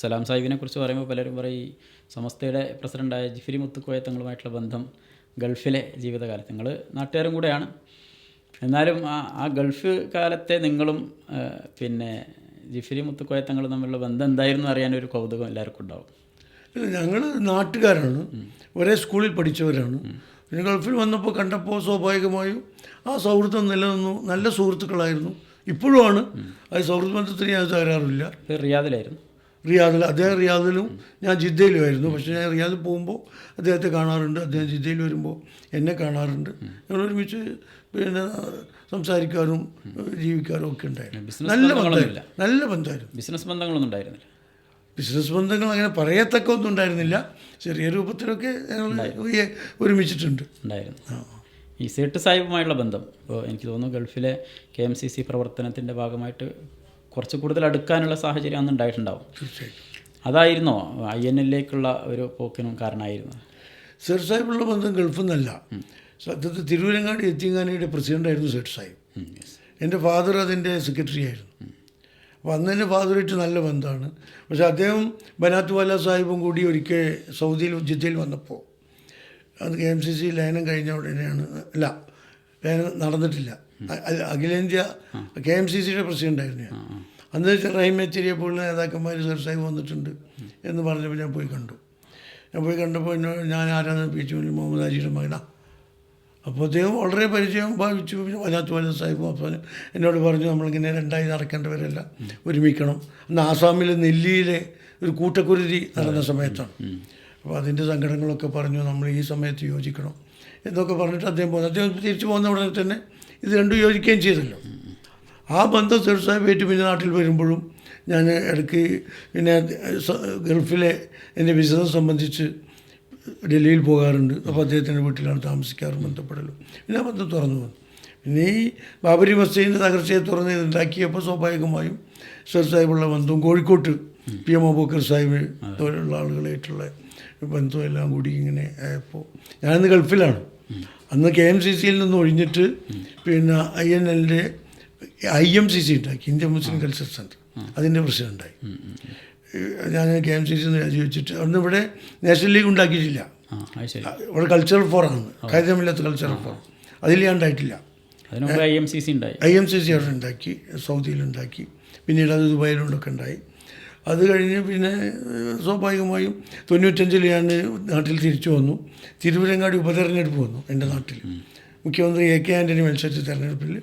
സലാം സാഹിബിനെ കുറിച്ച് പറയുമ്പോൾ പലരും പറയും സമസ്തയുടെ പ്രസിഡൻ്റായ ജിഫ്രി മുത്തുക്കോയ തങ്ങളുമായിട്ടുള്ള ബന്ധം ഗൾഫിലെ ജീവിതകാലത്ത്. നിങ്ങൾ നാട്ടുകാരും കൂടെയാണ്. എന്നാലും ആ ഗൾഫ് കാലത്തെ നിങ്ങളും പിന്നെ ജിഫ്രി മുത്തുക്കോയ തങ്ങളും തമ്മിലുള്ള ബന്ധം എന്തായിരുന്നു അറിയാനൊരു കൗതുകം എല്ലാവർക്കും ഉണ്ടാവും. ഞങ്ങൾ നാട്ടുകാരാണ്, ഒരേ സ്കൂളിൽ പഠിച്ചവരാണ്. പിന്നെ ഗൾഫിൽ വന്നപ്പോൾ കണ്ടപ്പോൾ സ്വാഭാവികമായും ആ സൗഹൃദം നിലനിന്നു. നല്ല സുഹൃത്തുക്കളായിരുന്നു, ഇപ്പോഴുമാണ്. അത് സൗഹൃദ ബന്ധത്തിന് ഞാൻ തകരാറില്ല. റിയാദിൽ അദ്ദേഹം റിയാദിലും ഞാൻ ജിദ്ദയിലുമായിരുന്നു. പക്ഷേ ഞാൻ റിയാദിൽ പോകുമ്പോൾ അദ്ദേഹത്തെ കാണാറുണ്ട്, അദ്ദേഹം ജിദ്ദയിൽ വരുമ്പോൾ എന്നെ കാണാറുണ്ട്. ഞങ്ങൾ ഒരുമിച്ച് പിന്നെ സംസാരിക്കാനും ജീവിക്കാനും ഒക്കെ ഉണ്ടായിരുന്നു. നല്ല ബന്ധമായിരുന്നു. ബിസിനസ് ബന്ധങ്ങളൊന്നും ഉണ്ടായിരുന്നില്ല. ബിസിനസ് ബന്ധങ്ങൾ അങ്ങനെ പറയത്തക്ക ഒന്നും ഉണ്ടായിരുന്നില്ല. ചെറിയ രൂപത്തിലൊക്കെ ഞങ്ങൾ ഒരുമിച്ചിട്ടുണ്ട്. ഈ സേട്ട് സാഹിബുമായുള്ള ബന്ധം ഇപ്പോൾ എനിക്ക് തോന്നുന്നു ഗൾഫിലെ KMCC പ്രവർത്തനത്തിൻ്റെ ഭാഗമായിട്ട് കുറച്ച് കൂടുതൽ അടുക്കാനുള്ള സാഹചര്യം അന്ന് ഉണ്ടായിട്ടുണ്ടാവും. തീർച്ചയായിട്ടും അതായിരുന്നോ INLലേക്കുള്ള ഒരു പോക്കിനും കാരണമായിരുന്നത്? സേട്ട് സാഹിബുള്ള ബന്ധം ഗൾഫിൽ നിന്നല്ല. സത്യത്തിൽ തിരുവനങ്ങാടി യത്തീംഖാനയുടെ പ്രസിഡൻ്റായിരുന്നു സേട്ട് സാഹിബ്. എൻ്റെ ഫാദർ അതിൻ്റെ സെക്രട്ടറി ആയിരുന്നു. അപ്പോൾ അന്ന് തന്നെ ഫാദറായിട്ട് നല്ല ബന്ധമാണ്. പക്ഷേ അദ്ദേഹം ബനാത്ത് വാല സാഹിബും കൂടി ഒരിക്കൽ സൗദിയിൽ ജിദ്ദയിൽ വന്നപ്പോൾ അത് KMCC ലയനം കഴിഞ്ഞ ഉടനെയാണ്. ലയനം നടന്നിട്ടില്ല. അഖിലേന്ത്യാ KMCCയുടെ പ്രസിഡൻ്റായിരുന്നു ഞാൻ. അന്ന് റഹീം മേച്ചേരിയെ പോലുള്ള നേതാക്കന്മാർ സർ സാഹിബ് വന്നിട്ടുണ്ട് എന്ന് പറഞ്ഞപ്പോൾ ഞാൻ പോയി കണ്ടു. കണ്ടപ്പോൾ ഞാൻ ആരാധന PH മുഹമ്മദ് ഹാജിയുടെ മകനാണ്. അപ്പോൾ അദ്ദേഹം വളരെ പരിചയം ഭാവിച്ചു. ബനാത്ത് വാല സാഹിബും അപ്പോൾ എന്നോട് പറഞ്ഞു, നമ്മളിങ്ങനെ രണ്ടായി നടക്കേണ്ടവരെല്ലാം ഒരുമിക്കണം. അന്ന് ആസാമിലെ നെല്ലിയിലെ ഒരു കൂട്ടക്കുരുതി നടന്ന സമയത്താണ്. അപ്പോൾ അതിൻ്റെ സങ്കടങ്ങളൊക്കെ പറഞ്ഞു, നമ്മൾ ഈ സമയത്ത് യോജിക്കണം എന്നൊക്കെ പറഞ്ഞിട്ട് അദ്ദേഹം തിരിച്ചു പോകുന്ന ഉടനെ തന്നെ ഇത് രണ്ടും യോജിക്കുകയും ചെയ്തല്ലോ. ആ ബന്ധം സേട്ട് സാഹിബായിട്ട് പിന്നെ നാട്ടിൽ വരുമ്പോഴും ഞാൻ ഇടയ്ക്ക് പിന്നെ ഗൾഫിലെ എൻ്റെ ബിസിനസ് സംബന്ധിച്ച് ഡൽഹിയിൽ പോകാറുണ്ട്. അപ്പോൾ അദ്ദേഹത്തിൻ്റെ വീട്ടിലാണ് താമസിക്കാറും ബന്ധപ്പെടലും. പിന്നെ ആ ബന്ധം തുറന്നു വന്നു. പിന്നെ ഈ ബാബരി മസ്ജിദിൻ്റെ തകർച്ചയെ തുറന്ന് ഇതുണ്ടാക്കിയപ്പോൾ സ്വാഭാവികമായും സേട്ട് സാഹിബുള്ള ബന്ധവും കോഴിക്കോട്ട് PM അബൂബക്കർ സാഹിബ് പോലുള്ള ആളുകളായിട്ടുള്ള ബന്ധം എല്ലാം കൂടി ഇങ്ങനെ ആയപ്പോൾ ഞാനിന്ന് ഗൾഫിലാണ്. അന്ന് KMCCയിൽ നിന്ന് ഒഴിഞ്ഞിട്ട് പിന്നെ INLൻ്റെ IMCC ഉണ്ടാക്കി, ഇന്ത്യൻ മുസ്ലിം കൾച്ചർ സെൻറ്റർ, അതിൻ്റെ പ്രസിഡൻ്റായി. ഞാൻ KMCC രാജിവെച്ചിട്ട് അന്ന് ഇവിടെ നാഷണൽ ലീഗ് ഉണ്ടാക്കിയിട്ടില്ല. ഇവിടെ കൾച്ചറൽ ഫോറാണ്, കായികമില്ലാത്ത കൾച്ചറൽ ഫോറം, അതിൽ ഞാൻ ഉണ്ടായിട്ടില്ല. IMCC അവിടെ ഉണ്ടാക്കി, സൗദിയിലുണ്ടാക്കി, പിന്നീട് അത് ദുബായിലുണ്ടൊക്കെ ഉണ്ടായി. അത് കഴിഞ്ഞ് പിന്നെ സ്വാഭാവികമായും 95 ഞാൻ നാട്ടിൽ തിരിച്ചു വന്നു. തിരുവരങ്ങാടി ഉപതെരഞ്ഞെടുപ്പ് വന്നു എൻ്റെ നാട്ടിൽ. മുഖ്യമന്ത്രി AK ആൻ്റണി മത്സരിച്ച തെരഞ്ഞെടുപ്പിൽ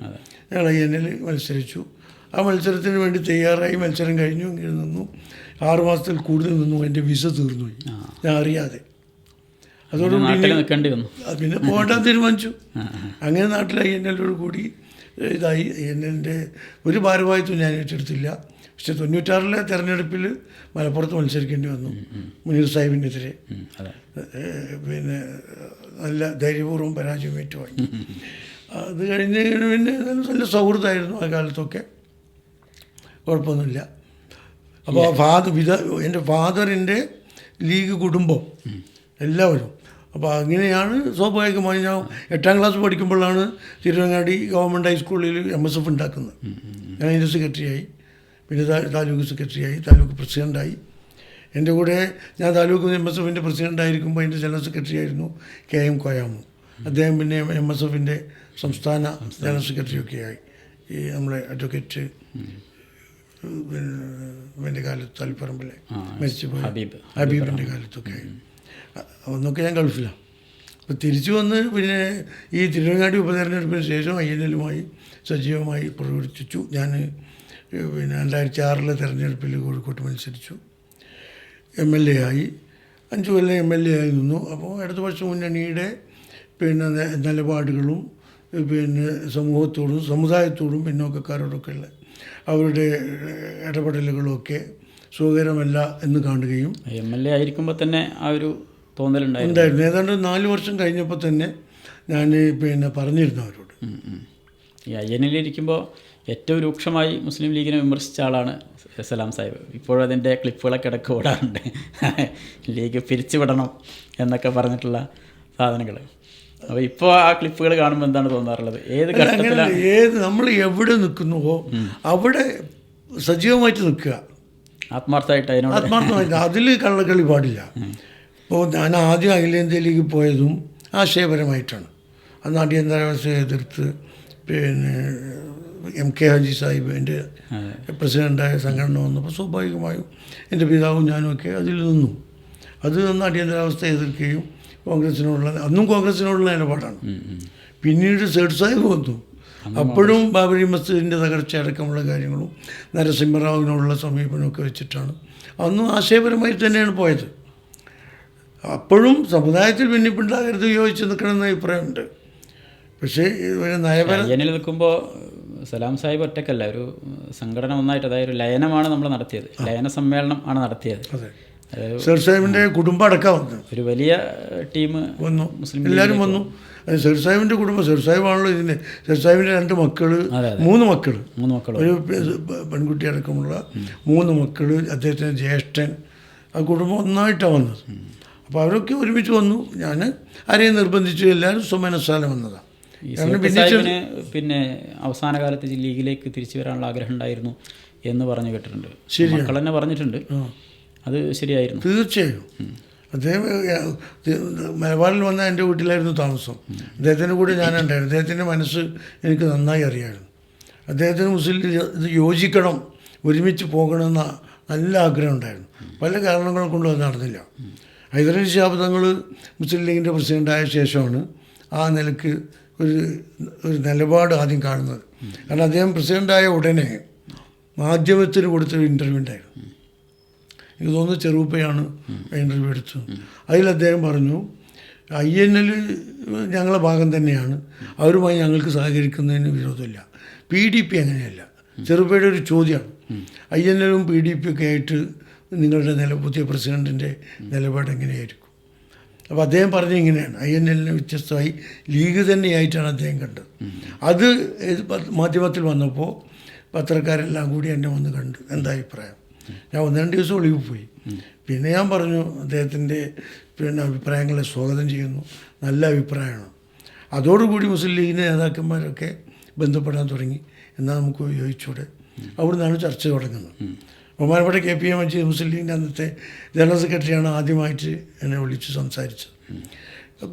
ഞങ്ങൾ INL മത്സരിച്ചു. ആ മത്സരത്തിന് വേണ്ടി തയ്യാറായി, മത്സരം കഴിഞ്ഞു, ഇങ്ങനെ നിന്നു. 6 മാസത്തിൽ കൂടുതൽ നിന്നു. എൻ്റെ വിസ തീർന്നുപോയി, ഞാൻ അറിയാതെ. അതോടുകൂടി പിന്നെ പോകേണ്ട തീരുമാനിച്ചു. അങ്ങനെ നാട്ടിൽ INLോട് കൂടി ഇതായി. INLൻ്റെ ഒരു ഭാരവാഹിത്വം ഞാൻ ഏറ്റെടുത്തില്ല. പക്ഷെ 96 തെരഞ്ഞെടുപ്പിൽ മലപ്പുറത്ത് മത്സരിക്കേണ്ടി വന്നു മുനീർ സാഹിബിനെതിരെ. പിന്നെ നല്ല ധൈര്യപൂർവ്വം പരാജയം ഏറ്റുവാങ്ങി. അത് കഴിഞ്ഞ് പിന്നെ നല്ല സൗഹൃദമായിരുന്നു ആ കാലത്തൊക്കെ, കുഴപ്പമൊന്നുമില്ല. അപ്പോൾ എൻ്റെ ഫാദറിൻ്റെ ലീഗ് കുടുംബം എല്ലാവരും. അപ്പോൾ അങ്ങനെയാണ് സ്വാഭാവികമായി. ഞാൻ 8ാം ക്ലാസ് പഠിക്കുമ്പോഴാണ് തിരുവങ്ങാടി ഗവൺമെൻറ് ഹൈസ്കൂളിൽ MSF ഉണ്ടാക്കുന്നത്. ഞാൻ അതിൻ്റെ സെക്രട്ടറിയായി, പിന്നെ താലൂക്ക് സെക്രട്ടറിയായി, താലൂക്ക് പ്രസിഡൻ്റായി. എൻ്റെ കൂടെ ഞാൻ താലൂക്ക് MSFൻ്റെ പ്രസിഡൻ്റായിരിക്കുമ്പോൾ അതിൻ്റെ ജനറൽ സെക്രട്ടറി ആയിരുന്നു KM കോയാമു. അദ്ദേഹം പിന്നെ MSFൻ്റെ സംസ്ഥാന ജനറൽ സെക്രട്ടറിയൊക്കെ ആയി. ഈ നമ്മുടെ അഡ്വക്കേറ്റ് എൻ്റെ കാലത്ത് തളിപ്പറമ്പിലെ മരിച്ചുപോയി ഹബീബിൻ്റെ കാലത്തൊക്കെ ആയി. അന്നൊക്കെ ഞാൻ ഗൾഫിലാണ്. അപ്പോൾ തിരിച്ചു വന്ന് പിന്നെ ഈ തിരുവങ്ങാടി ഉപതെരഞ്ഞെടുപ്പിന് ശേഷം INLുമായി സജീവമായി പ്രവർത്തിച്ചു. ഞാൻ പിന്നെ 2006 തെരഞ്ഞെടുപ്പിൽ കോഴിക്കോട്ട് മത്സരിച്ചു, MLA ആയി. 5 കൊല്ലം MLA ആയി നിന്നു. അപ്പോൾ ഇടതുപക്ഷ മുന്നണിയുടെ പിന്നെ നിലപാടുകളും പിന്നെ സമൂഹത്തോടും സമുദായത്തോടും പിന്നോക്കക്കാരോടൊക്കെ ഉള്ള അവരുടെ ഇടപെടലുകളൊക്കെ സുഖകരമല്ല എന്ന് കാണുകയും MLA ആയിരിക്കുമ്പോൾ തന്നെ ആ ഒരു തോന്നലുണ്ടായിരുന്നു. ഏതാണ്ട് 4 വർഷം കഴിഞ്ഞപ്പോൾ തന്നെ ഞാൻ പിന്നെ പറഞ്ഞിരുന്നു അവരോട്. ഈ INLിരിക്കുമ്പോൾ ഏറ്റവും രൂക്ഷമായി മുസ്ലിം ലീഗിനെ വിമർശിച്ച ആളാണ് സലാം സാഹിബ്. ഇപ്പോഴും അതിൻ്റെ ക്ലിപ്പുകളൊക്കെ ഇടയ്ക്ക് ഓടാറുണ്ട്. ലീഗ് പിരിച്ചുവിടണം എന്നൊക്കെ പറഞ്ഞിട്ടുള്ള സാധനങ്ങൾ. അപ്പോൾ ഇപ്പോൾ ആ ക്ലിപ്പുകൾ കാണുമ്പോൾ എന്താണ് തോന്നാറുള്ളത്? നമ്മൾ എവിടെ നിൽക്കുന്നുവോ അവിടെ സജീവമായിട്ട് നിൽക്കുക, ആത്മാർത്ഥമായിട്ട്. അതിൽ കള്ളക്കളി പാടില്ല. ഇപ്പോൾ ഞാൻ ആദ്യം അഖിലേന്ത്യാ ലീഗ് പോയതും ആശയപരമായിട്ടാണ്. അന്ന് അടിയന്തരാവസ്ഥയെ എതിർത്ത് പിന്നെ MK ഹാജി സാഹിബ് എൻ്റെ പ്രസിഡൻ്റായ സംഘടന വന്നപ്പോൾ സ്വാഭാവികമായും എൻ്റെ പിതാവും ഞാനുമൊക്കെ അതിൽ നിന്നു. അത് നിന്ന് അടിയന്തരാവസ്ഥ എതിർക്കുകയും അന്നും കോൺഗ്രസിനോടുള്ള നിലപാടാണ്. പിന്നീട് സേഠ് സാഹിബ് വന്നു. അപ്പോഴും ബാബരി മസ്ജിദിൻ്റെ തകർച്ച അടക്കമുള്ള കാര്യങ്ങളും നരസിംഹറാവുവിനോടുള്ള സമീപനമൊക്കെ വെച്ചിട്ടാണ്. അന്നും ആശയപരമായി തന്നെയാണ് പോയത്. അപ്പോഴും സമുദായത്തിൽ ഭിന്നിപ്പുണ്ടാകരുത്, യോജിച്ച് നിൽക്കണമെന്ന അഭിപ്രായമുണ്ട്. പക്ഷേ INL നിൽക്കുമ്പോൾ സലാം സാഹിബ് ഒറ്റക്കല്ല, ഒരു സംഘടന ഒന്നായിട്ട്, അതായത് ഒരു ലയനമാണ് നമ്മൾ നടത്തിയത്, ലയന സമ്മേളനം ആണ് നടത്തിയത്. സേഠ് സാഹിബിൻ്റെ കുടുംബം അടക്കം വന്നു, ഒരു വലിയ ടീം വന്നു, എല്ലാവരും വന്നു. സേഠ് സാഹിബിൻ്റെ കുടുംബം, സേഠ് സാഹിബാണല്ലോ ഇതിൻ്റെ. സേഠ് സാഹിബിൻ്റെ 2 മക്കൾ, 3 മക്കൾ, ഒരു പെൺകുട്ടി അടക്കമുള്ള 3 മക്കൾ, അദ്ദേഹത്തിൻ്റെ ജ്യേഷ്ഠൻ, ആ കുടുംബം ഒന്നായിട്ടാണ് വന്നത്. അപ്പോൾ അവരൊക്കെ ഒരുമിച്ച് വന്നു. ഞാൻ ആരെയും നിർബന്ധിച്ചു, എല്ലാവരും സ്വമനസ്സാലെ വന്നതാണ്. പിന്നെ അവസാന കാലത്ത് ലീഗിലേക്ക് തിരിച്ചു വരാനുള്ള ആഗ്രഹം ഉണ്ടായിരുന്നു എന്ന് പറഞ്ഞു കേട്ടിട്ടുണ്ട്. മക്കൾ തന്നെ പറഞ്ഞിട്ടുണ്ട്. അത് ശരിയായിരുന്നു? തീർച്ചയായും. അദ്ദേഹം മലബാറിൽ വന്ന എൻ്റെ വീട്ടിലായിരുന്നു താമസം. അദ്ദേഹത്തിൻ്റെ കൂടെ ഞാനുണ്ടായിരുന്നു. അദ്ദേഹത്തിൻ്റെ മനസ്സ് എനിക്ക് നന്നായി അറിയാമായിരുന്നു. അദ്ദേഹത്തിന് മുസ്ലിം ഇത് യോജിക്കണം, ഒരുമിച്ച് പോകണമെന്ന നല്ല ആഗ്രഹം ഉണ്ടായിരുന്നു. പല കാരണങ്ങൾ കൊണ്ടും അത് നടന്നില്ല. ഹൈദരലി ശിഹാബ് തങ്ങൾ മുസ്ലിം ലീഗിൻ്റെ പ്രസിഡൻ്റായ ശേഷമാണ് ആ നിലക്ക് ഒരു നിലപാട് ആദ്യം കാണുന്നത്. കാരണം അദ്ദേഹം പ്രസിഡൻ്റായ ഉടനെ മാധ്യമത്തിന് കൊടുത്തൊരു ഇൻ്റർവ്യൂ ഉണ്ടായിരുന്നു. എനിക്ക് തോന്നുന്നു ചെറുപ്പയാണ് ഇൻ്റർവ്യൂ എടുത്തത്. അതിൽ അദ്ദേഹം പറഞ്ഞു, INL ഞങ്ങളെ ഭാഗം തന്നെയാണ്, അവരുമായി ഞങ്ങൾക്ക് സഹകരിക്കുന്നതിന് വിരോധമില്ല. PDP അങ്ങനെയല്ല. ചെറുപ്പയുടെ ഒരു ചോദ്യമാണ്, INLും PDP ഒക്കെ ആയിട്ട് നിങ്ങളുടെ പുതിയ പ്രസിഡൻറ്റിൻ്റെ നിലപാട് എങ്ങനെയായിരിക്കും? അപ്പോൾ അദ്ദേഹം പറഞ്ഞ ഇങ്ങനെയാണ്, INLനെ വ്യത്യസ്തമായി ലീഗ് തന്നെയായിട്ടാണ് അദ്ദേഹം കണ്ടത്. അത് മാധ്യമത്തിൽ വന്നപ്പോൾ പത്രക്കാരെല്ലാം കൂടി എന്നെ വന്ന് കണ്ടു, എന്താ അഭിപ്രായം? ഞാൻ 1-2 ദിവസം ഒളിവിൽ പോയി. പിന്നെ ഞാൻ പറഞ്ഞു, അദ്ദേഹത്തിൻ്റെ അഭിപ്രായങ്ങളെ സ്വാഗതം ചെയ്യുന്നു, നല്ല അഭിപ്രായമാണ്. അതോടുകൂടി മുസ്ലിം ലീഗിൻ്റെ നേതാക്കന്മാരൊക്കെ ബന്ധപ്പെടാൻ തുടങ്ങി. എന്നാൽ നമുക്ക് ഉപയോഗിച്ചൂടെ? അവിടെ നിന്നാണ് ചർച്ച തുടങ്ങുന്നത്. ബഹുമാനപ്പെട്ട KPA മജീദ് മുസ്ലിം ലീഗിൻ്റെ അന്നത്തെ ജനറൽ സെക്രട്ടറിയാണ് ആദ്യമായിട്ട് എന്നെ വിളിച്ച് സംസാരിച്ചത്.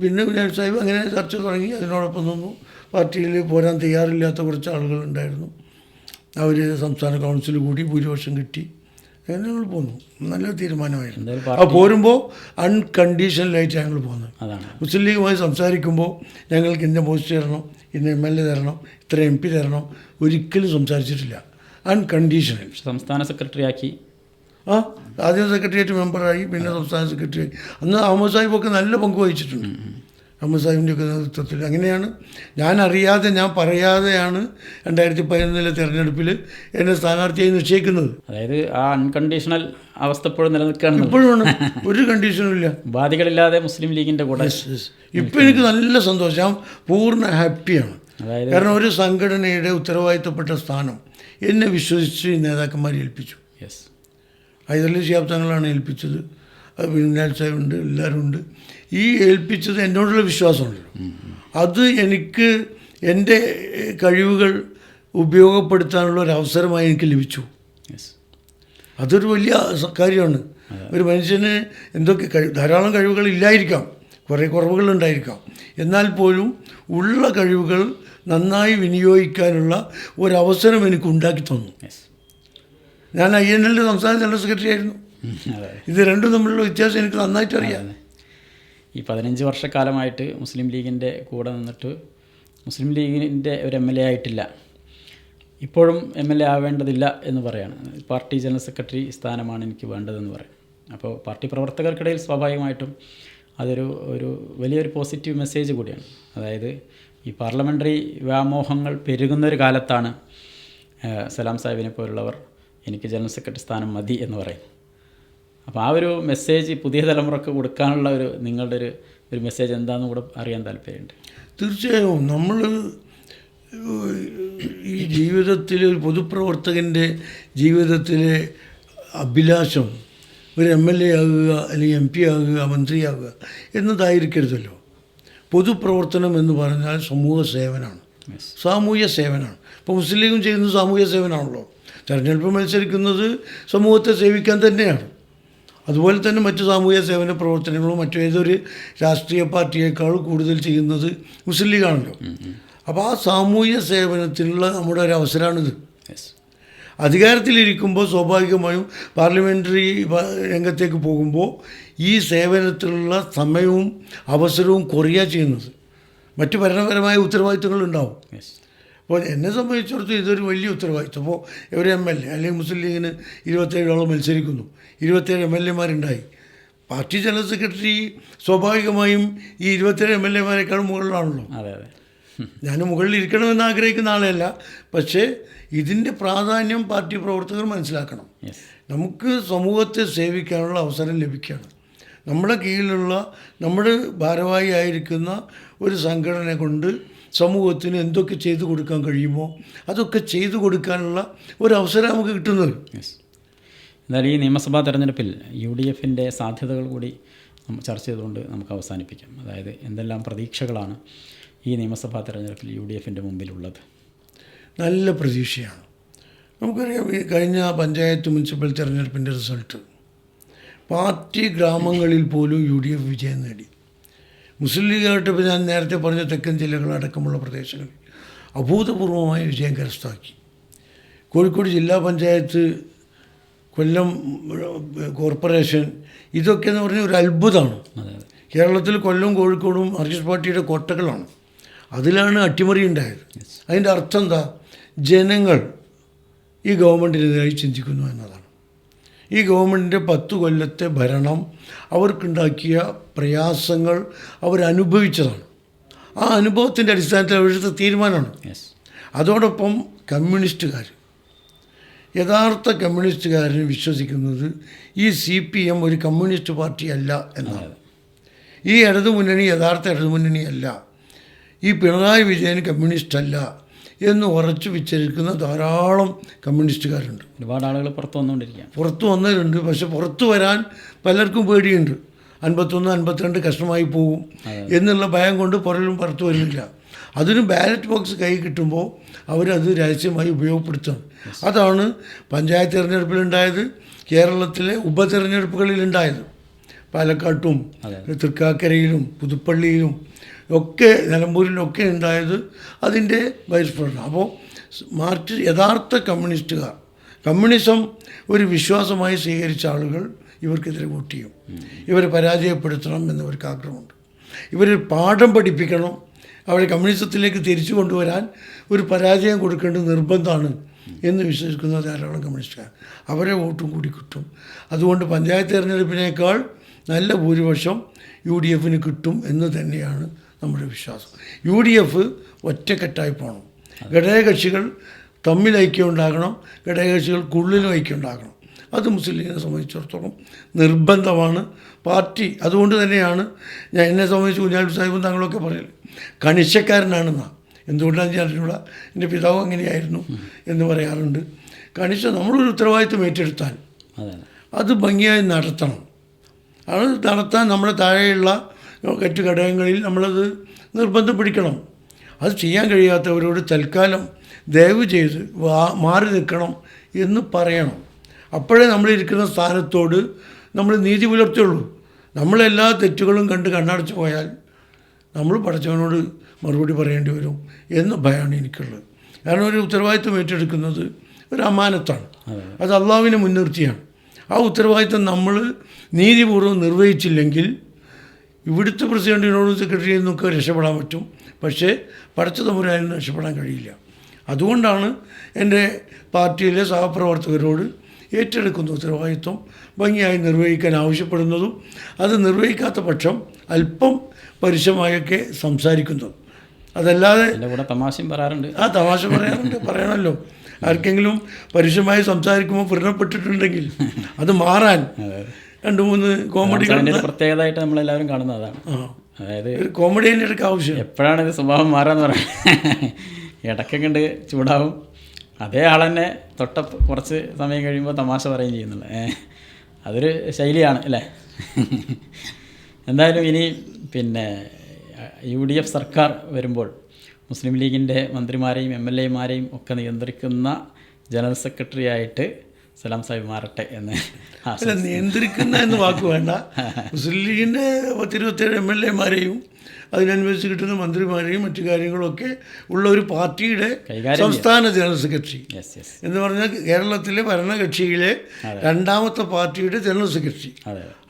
പിന്നെ വിനായക് സാഹിബ് അങ്ങനെ ചർച്ച തുടങ്ങി. അതിനോടൊപ്പം നിന്നു. പാർട്ടിയിൽ പോരാൻ തയ്യാറില്ലാത്ത കുറച്ച് ആളുകളുണ്ടായിരുന്നു. അവർ സംസ്ഥാന കൗൺസിൽ കൂടി ഭൂരിപക്ഷം കിട്ടി. അങ്ങനെ ഞങ്ങൾ പോന്നു. നല്ല തീരുമാനമായിരുന്നു. അപ്പോൾ പോരുമ്പോൾ അൺകണ്ടീഷണലായിട്ട് ഞങ്ങൾ പോകുന്നത്. മുസ്ലിം ലീഗുമായി സംസാരിക്കുമ്പോൾ ഞങ്ങൾക്ക് ഇന്ന പോസ്റ്റ് തരണം, ഇന്ന MLA തരണം, ഇത്ര MP തരണം, ഒരിക്കലും സംസാരിച്ചിട്ടില്ല. അൺകണ്ടീഷണൽ. സംസ്ഥാന സെക്രട്ടറി ആക്കി. ആദ്യം സെക്രട്ടേറിയറ്റ് മെമ്പറായി, പിന്നെ സംസ്ഥാന സെക്രട്ടറി. അന്ന് അഹമ്മദ് സാഹിബൊക്കെ നല്ല പങ്ക് വഹിച്ചിട്ടുണ്ട്. അഹമ്മദ് സാഹിബിൻ്റെ ഒക്കെ നേതൃത്വത്തിൽ. അങ്ങനെയാണ് ഞാൻ അറിയാതെ, ഞാൻ പറയാതെയാണ് 2011 തെരഞ്ഞെടുപ്പിൽ എന്നെ സ്ഥാനാർത്ഥിയായി നിശ്ചയിക്കുന്നത്. അതായത് ആ അൺകണ്ടീഷണൽ അവസ്ഥ ഇപ്പോഴും നിലനിൽക്കുകയാണ്. ഇപ്പോഴും ഒരു കണ്ടീഷനും ഇല്ല. ബാധികളില്ലാതെ മുസ്ലിം ലീഗിൻ്റെ കൂടെ. ഇപ്പം എനിക്ക് നല്ല സന്തോഷം. ഞാൻ പൂർണ്ണ ഹാപ്പിയാണ്. കാരണം ഒരു സംഘടനയുടെ ഉത്തരവാദിത്തപ്പെട്ട സ്ഥാനം എന്നെ വിശ്വസിച്ച് നേതാക്കന്മാർ ഏൽപ്പിച്ചു. ഹൈദരലി ശിഹാബ് തങ്ങളാണ് ഏൽപ്പിച്ചത്. വിനായക് സാഹിബ് ഉണ്ട്, എല്ലാവരും ഉണ്ട്. ഈ ഏൽപ്പിച്ചത് എന്നോടുള്ള വിശ്വാസമുണ്ടല്ലോ, അത് എനിക്ക് എൻ്റെ കഴിവുകൾ ഉപയോഗപ്പെടുത്താനുള്ള ഒരു അവസരമായി എനിക്ക് ലഭിച്ചു. അതൊരു വലിയ കാര്യമാണ്. ഒരു മനുഷ്യന് ധാരാളം കഴിവുകൾ ഇല്ലായിരിക്കാം, കുറേ കുറവുകളുണ്ടായിരിക്കാം. എന്നാൽ പോലും ഉള്ള കഴിവുകൾ നന്നായി വിനിയോഗിക്കാനുള്ള ഒരവസരം എനിക്ക് ഉണ്ടാക്കി തന്നു. ഞാൻ INL സംസ്ഥാന ജനറൽ സെക്രട്ടറി ആയിരുന്നു. ഇത് രണ്ടും തമ്മിലുള്ള വ്യത്യാസം എനിക്ക് നന്നായിട്ട് അറിയാം. ഈ 15 വർഷക്കാലമായിട്ട് മുസ്ലിം ലീഗിൻ്റെ കൂടെ നിന്നിട്ട് മുസ്ലിം ലീഗിൻ്റെ ഒരു MLA ആയിട്ടില്ല, ഇപ്പോഴും MLA ആവേണ്ടതില്ല എന്ന് പറയാണ്. പാർട്ടി ജനറൽ സെക്രട്ടറി സ്ഥാനമാണ് എനിക്ക് വേണ്ടതെന്ന് പറയും. അപ്പോൾ പാർട്ടി പ്രവർത്തകർക്കിടയിൽ സ്വാഭാവികമായിട്ടും അതൊരു വലിയൊരു പോസിറ്റീവ് മെസ്സേജ് കൂടിയാണ്. അതായത് ഈ പാർലമെൻ്ററി വ്യാമോഹങ്ങൾ പെരുകുന്നൊരു കാലത്താണ് സലാം സാഹിബിനെ പോലുള്ളവർ എനിക്ക് ജനറൽ സെക്രട്ടറി സ്ഥാനം മതി എന്ന് പറയും. അപ്പോൾ ആ ഒരു മെസ്സേജ് പുതിയ തലമുറക്ക് കൊടുക്കാനുള്ള നിങ്ങളുടെ ഒരു മെസ്സേജ് എന്താണെന്ന് കൂടെ അറിയാൻ താല്പര്യമുണ്ട്. തീർച്ചയായും നമ്മൾ ഈ ജീവിതത്തിൽ ഒരു പൊതുപ്രവർത്തകൻ്റെ ജീവിതത്തിലെ അഭിലാഷം ഒരു MLA ആകുക, അല്ലെങ്കിൽ MP ആകുക, മന്ത്രിയാകുക എന്നതായിരിക്കരുതല്ലോ. പൊതുപ്രവർത്തനം എന്ന് പറഞ്ഞാൽ സമൂഹ സേവനമാണ്, സാമൂഹ്യ സേവനമാണ്. ഇപ്പോൾ മുസ്ലിം ലീഗും ചെയ്യുന്നത് സാമൂഹ്യ സേവനമാണല്ലോ. തെരഞ്ഞെടുപ്പ് മത്സരിക്കുന്നത് സമൂഹത്തെ സേവിക്കാൻ തന്നെയാണ്. അതുപോലെ തന്നെ മറ്റു സാമൂഹ്യ സേവന പ്രവർത്തനങ്ങളും മറ്റേതൊരു രാഷ്ട്രീയ പാർട്ടിയേക്കാൾ കൂടുതൽ ചെയ്യുന്നത് മുസ്ലിം ലീഗാണല്ലോ. അപ്പോൾ ആ സാമൂഹ്യ സേവനത്തിനുള്ള നമ്മുടെ ഒരു അവസരമാണിത്. അധികാരത്തിലിരിക്കുമ്പോൾ സ്വാഭാവികമായും പാർലമെൻ്ററി രംഗത്തേക്ക് പോകുമ്പോൾ ഈ സേവനത്തിലുള്ള സമയവും അവസരവും കുറയുക ചെയ്യുന്നത്. മറ്റു ഭരണപരമായ ഉത്തരവാദിത്തങ്ങളുണ്ടാവും. അപ്പോൾ എന്നെ സംബന്ധിച്ചിടത്തോളം ഇതൊരു വലിയ ഉത്തരവാദിത്വം. അപ്പോൾ ഒരു MLA അല്ലെങ്കിൽ മുസ്ലിം ലീഗിന് 27 മത്സരിക്കുന്നു, 27 MLA പാർട്ടി ജനറൽ സെക്രട്ടറി സ്വാഭാവികമായും ഈ 27 MLA മുകളിലാണല്ലോ. ഞാൻ മുകളിൽ ഇരിക്കണമെന്ന് ആഗ്രഹിക്കുന്ന ആളെയല്ല, പക്ഷേ ഇതിൻ്റെ പ്രാധാന്യം പാർട്ടി പ്രവർത്തകർ മനസ്സിലാക്കണം. നമുക്ക് സമൂഹത്തെ സേവിക്കാനുള്ള അവസരം ലഭിക്കുകയാണ്. നമ്മുടെ കീഴിലുള്ള, നമ്മുടെ ഭാരവാഹി ആയിരിക്കുന്ന ഒരു സംഘടന കൊണ്ട് സമൂഹത്തിന് എന്തൊക്കെ ചെയ്തു കൊടുക്കാൻ കഴിയുമോ അതൊക്കെ ചെയ്തു കൊടുക്കാനുള്ള ഒരവസരം നമുക്ക് കിട്ടുന്നത്. എന്നാലും ഈ നിയമസഭാ തെരഞ്ഞെടുപ്പിൽ UDFൻ്റെ സാധ്യതകൾ കൂടി ചർച്ച ചെയ്തുകൊണ്ട് നമുക്ക് അവസാനിപ്പിക്കാം. അതായത് എന്തെല്ലാം പ്രതീക്ഷകളാണ് ഈ നിയമസഭാ തെരഞ്ഞെടുപ്പിൽ UDFൻ്റെ മുമ്പിലുള്ളത്? നല്ല പ്രതീക്ഷയാണ്. നമുക്കറിയാം, ഈ കഴിഞ്ഞ പഞ്ചായത്ത് മുനിസിപ്പൽ തെരഞ്ഞെടുപ്പിൻ്റെ റിസൾട്ട് പാർട്ടി ഗ്രാമങ്ങളിൽ പോലും UDF വിജയം നേടി. മുസ്ലിം ലീഗായിട്ട് ഇപ്പോൾ ഞാൻ നേരത്തെ പറഞ്ഞ തെക്കൻ ജില്ലകളടക്കമുള്ള പ്രദേശങ്ങളിൽ അഭൂതപൂർവമായ വിജയം കരസ്ഥമാക്കി. കോഴിക്കോട് ജില്ലാ പഞ്ചായത്ത്, കൊല്ലം കോർപ്പറേഷൻ, ഇതൊക്കെ എന്ന് പറഞ്ഞാൽ ഒരു അത്ഭുതമാണ്. കേരളത്തിൽ കൊല്ലവും കോഴിക്കോടും മാർക്സിസ്റ്റ് പാർട്ടിയുടെ കോട്ടകളാണ്. അതിലാണ് അട്ടിമറി ഉണ്ടായത്. അതിൻ്റെ അർത്ഥം എന്താ? ജനങ്ങൾ ഈ ഗവൺമെൻറ്റിനെതിരായി ചിന്തിക്കുന്നു എന്നതാണ്. ഈ ഗവൺമെൻറ്റിൻ്റെ 10 കൊല്ലത്തെ ഭരണം അവർക്കുണ്ടാക്കിയ പ്രയാസങ്ങൾ അവരനുഭവിച്ചതാണ്. ആ അനുഭവത്തിൻ്റെ അടിസ്ഥാനത്തിൽ അവരുടെ തീരുമാനമാണ്. അതോടൊപ്പം കമ്മ്യൂണിസ്റ്റുകാർ, യഥാർത്ഥ കമ്മ്യൂണിസ്റ്റുകാരന് വിശ്വസിക്കുന്നത് ഈ CPM ഒരു കമ്മ്യൂണിസ്റ്റ് പാർട്ടിയല്ല എന്നാണ്. ഈ ഇടതുമുന്നണി യഥാർത്ഥ ഇടതുമുന്നണിയല്ല, ഈ പിണറായി വിജയൻ കമ്മ്യൂണിസ്റ്റ് അല്ല എന്ന് ഉറച്ചു വിച്ചരിക്കുന്ന ധാരാളം കമ്മ്യൂണിസ്റ്റുകാരുണ്ട്. ഒരുപാട് ആളുകൾ പുറത്തു വന്നവരുണ്ട്. പക്ഷെ പുറത്തു വരാൻ പലർക്കും പേടിയുണ്ട്. 51, 52 കഷ്ണമായി പോകും എന്നുള്ള ഭയം കൊണ്ട് പുറലും പുറത്തു വരുന്നില്ല. അതിന് ബാലറ്റ് ബോക്സ് കൈ കിട്ടുമ്പോൾ അവരത് രഹസ്യമായി ഉപയോഗപ്പെടുത്തണം. അതാണ് പഞ്ചായത്ത് തിരഞ്ഞെടുപ്പിലുണ്ടായത്, കേരളത്തിലെ ഉപതെരഞ്ഞെടുപ്പുകളിലുണ്ടായത്. പാലക്കാട്ടും തൃക്കാക്കരയിലും പുതുപ്പള്ളിയിലും ഒക്കെ നിലമ്പൂരിലൊക്കെ ഉണ്ടായത് അതിൻ്റെ ബഹിഷ്കരണം. അപ്പോൾ യഥാർത്ഥ കമ്മ്യൂണിസ്റ്റുകാർ, കമ്മ്യൂണിസം ഒരു വിശ്വാസമായി സ്വീകരിച്ച ആളുകൾ ഇവർക്കെതിരെ വോട്ട് ചെയ്യും. ഇവരെ പരാജയപ്പെടുത്തണം എന്നവർക്ക് ആഗ്രഹമുണ്ട്. ഇവരെ പാഠം പഠിപ്പിക്കണം, അവരെ കമ്മ്യൂണിസത്തിലേക്ക് തിരിച്ചു കൊണ്ടുവരാൻ ഒരു പരാജയം കൊടുക്കേണ്ടത് നിർബന്ധമാണ് എന്ന് വിശ്വസിക്കുന്ന ധാരാളം കമ്മ്യൂണിസ്റ്റുകാർ. അവരെ വോട്ടും കൂടി കിട്ടും. അതുകൊണ്ട് പഞ്ചായത്ത് തിരഞ്ഞെടുപ്പിനേക്കാൾ നല്ല ഭൂരിപക്ഷം UDF കിട്ടും എന്ന് തന്നെയാണ് നമ്മുടെ വിശ്വാസം. UDF ഒറ്റക്കെട്ടായി പോകണം. ഘടകകക്ഷികൾ തമ്മിൽ ഐക്യം ഉണ്ടാകണം, ഘടകകക്ഷികൾക്കുള്ളിലും ഐക്യം ഉണ്ടാകണം. അത് മുസ്ലിം ലീഗിനെ സംബന്ധിച്ചിടത്തോളം നിർബന്ധമാണ്. പാർട്ടി അതുകൊണ്ട് തന്നെയാണ് എന്നെ സംബന്ധിച്ച് കുഞ്ഞാലി സാഹിബും തങ്ങളൊക്കെ പറയല് കണിശക്കാരനാണെന്നാണ്. എന്തുകൊണ്ടാണെന്ന് ഞാൻ അറിഞ്ഞൂടാ, എൻ്റെ പിതാവ് അങ്ങനെയായിരുന്നു എന്ന് പറയാറുണ്ട്. നമ്മളൊരു ഉത്തരവാദിത്വം ഏറ്റെടുത്താൽ അത് ഭംഗിയായി നടത്തണം. അത് നടത്താൻ നമ്മുടെ താഴെയുള്ള മറ്റ് ഘടകങ്ങളിൽ നമ്മളത് നിർബന്ധം പിടിക്കണം. അത് ചെയ്യാൻ കഴിയാത്തവരോട് തൽക്കാലം ദയവ് ചെയ്ത് മാറി നിൽക്കണം എന്ന് പറയണം. അപ്പോഴേ നമ്മളിരിക്കുന്ന സ്ഥാനത്തോട് നമ്മൾ നീതി പുലർത്തുള്ളൂ. നമ്മളെല്ലാ തെറ്റുകളും കണ്ട് കണ്ണടച്ച് പോയാൽ നമ്മൾ പടച്ചവനോട് മറുപടി പറയേണ്ടി വരും എന്ന ഭയമാണ് എനിക്കുള്ളത്. കാരണം ഒരു ഉത്തരവാദിത്വം ഏറ്റെടുക്കുന്നത് ഒരു അമാനത്താണ്, അത് അള്ളാഹുവിനെ മുൻനിർത്തിയാണ്. ആ ഉത്തരവാദിത്വം നമ്മൾ നീതിപൂർവ്വം നിർവഹിച്ചില്ലെങ്കിൽ ഇവിടുത്തെ പ്രസിഡൻറ്റിനോടും സെക്രട്ടറിയിൽ നിന്നൊക്കെ രക്ഷപ്പെടാൻ പറ്റും, പക്ഷേ പടച്ച തമ്പുരാനിൽ നിന്ന് രക്ഷപ്പെടാൻ കഴിയില്ല. അതുകൊണ്ടാണ് എൻ്റെ പാർട്ടിയിലെ സഹപ്രവർത്തകരോട് ഏറ്റെടുക്കുന്ന ഉത്തരവാദിത്വം ഭംഗിയായി നിർവഹിക്കാൻ ആവശ്യപ്പെടുന്നതും അത് നിർവഹിക്കാത്ത പക്ഷം അല്പം പരുഷമായൊക്കെ സംസാരിക്കുന്നതും. അതല്ലാതെ തമാശയും പറയാറുണ്ട്. ആ തമാശ പറയാറുണ്ട്, പറയണമല്ലോ. ആർക്കെങ്കിലും പരുഷമായി സംസാരിക്കുമ്പോൾ വ്രണപ്പെട്ടിട്ടുണ്ടെങ്കിൽ അത് മാറാൻ 2-3 കോമഡികൾ പ്രത്യേകതയായിട്ട് നമ്മളെല്ലാവരും കാണുന്നതാണ്. അതായത് കോമഡി തന്നെ എടുക്കാൻ ആവശ്യം. എപ്പോഴാണ് ഇത് സ്വഭാവം മാറാന്ന് പറയാം. ഇടയ്ക്ക് കണ്ട് ചൂടാവും, അതേ ആളെന്നെ തൊട്ട കുറച്ച് സമയം കഴിയുമ്പോൾ തമാശ പറയുകയും ചെയ്യുന്നുള്ളു. അതൊരു ശൈലിയാണ് അല്ലേ. എന്തായാലും ഇനി പിന്നെ UDF സർക്കാർ വരുമ്പോൾ മുസ്ലിം ലീഗിൻ്റെ മന്ത്രിമാരെയും MLA-മാരെയും ഒക്കെ നിയന്ത്രിക്കുന്ന ജനറൽ സെക്രട്ടറി ആയിട്ട് സലാം സാഹിബ് മാറട്ടെ എന്ന്. അല്ല, നിയന്ത്രിക്കുന്ന എന്ന് വാക്ക് വേണ്ട. മുസ്ലിം ലീഗിൻ്റെ 27 MLA-മാരെയും അതിനനുസരിച്ച് കിട്ടുന്ന മന്ത്രിമാരെയും മറ്റു കാര്യങ്ങളൊക്കെ ഉള്ള ഒരു പാർട്ടിയുടെ സംസ്ഥാന ജനറൽ സെക്രട്ടറി എന്ന് പറഞ്ഞാൽ കേരളത്തിലെ ഭരണകക്ഷിയിലെ രണ്ടാമത്തെ പാർട്ടിയുടെ ജനറൽ സെക്രട്ടറി.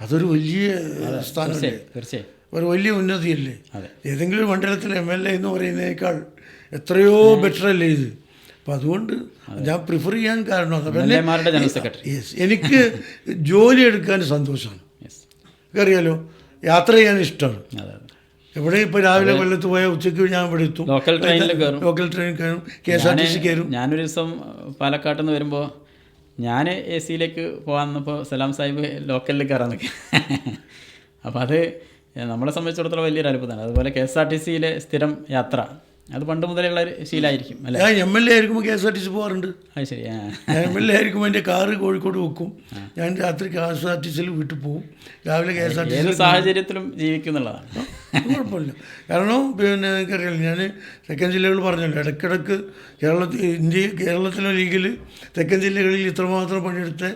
അതൊരു വലിയ സ്ഥാനമല്ലേ, ഒരു വലിയ ഉന്നതിയല്ലേ. ഏതെങ്കിലും മണ്ഡലത്തിലെ MLA എന്ന് പറയുന്നതിനേക്കാൾ എത്രയോ ബെറ്റർ അല്ലേ ഇത്. അപ്പം അതുകൊണ്ട് ഞാൻ പ്രിഫർ ചെയ്യാൻ കാരണം എനിക്ക് ജോലി എടുക്കാൻ സന്തോഷമാണ്. അറിയാലോ, യാത്ര ചെയ്യാൻ ഇഷ്ടമാണ്. എവിടെ ഇപ്പോൾ രാവിലെ കൊല്ലത്ത് പോയാൽ ഉച്ചയ്ക്ക് ഞാൻ ഇവിടെ എത്തും. ലോക്കൽ ട്രെയിനിൽ കയറും, KSRTC കയറും. ഞാനൊരു ദിവസം പാലക്കാട്ട് നിന്ന് വരുമ്പോൾ ഞാൻ AC-യിലേക്ക് പോകാൻ നിന്നപ്പോൾ സലാം സാഹിബ് ലോക്കലിൽ കയറാൻ നിൽക്കുക. അപ്പോൾ അത് നമ്മളെ സംബന്ധിച്ചിടത്തോളം വലിയൊരു അത്ഭുതമാണ്. അതുപോലെ KSRTC-യിലെ സ്ഥിരം യാത്ര അത് പണ്ട് മുതലുള്ള ഒരു ശീലമായിരിക്കും അല്ലേ. ഞാൻ MLA ആയിരിക്കുമ്പോൾ KSRTC പോകാറുണ്ട്. അത് ശരി. ഞാൻ MLA ആയിരിക്കുമ്പോൾ എൻ്റെ കാറ് കോഴിക്കോട് വെക്കും, ഞാൻ രാത്രി KSRTC-യിൽ വീട്ടിൽ പോകും, രാവിലെ KSRTC ഏത് സാഹചര്യത്തിലും ജീവിക്കുന്നുള്ളതാണ്. കുഴപ്പമില്ല. കാരണം പിന്നെ എനിക്കറിയാലോ, ഞാൻ തെക്കൻ ജില്ലകൾ പറഞ്ഞല്ലോ, ഇടയ്ക്കിടയ്ക്ക് കേരളത്തിലെ ലീഗിൽ തെക്കൻ ജില്ലകളിൽ ഇത്രമാത്രം പണിയെടുത്ത്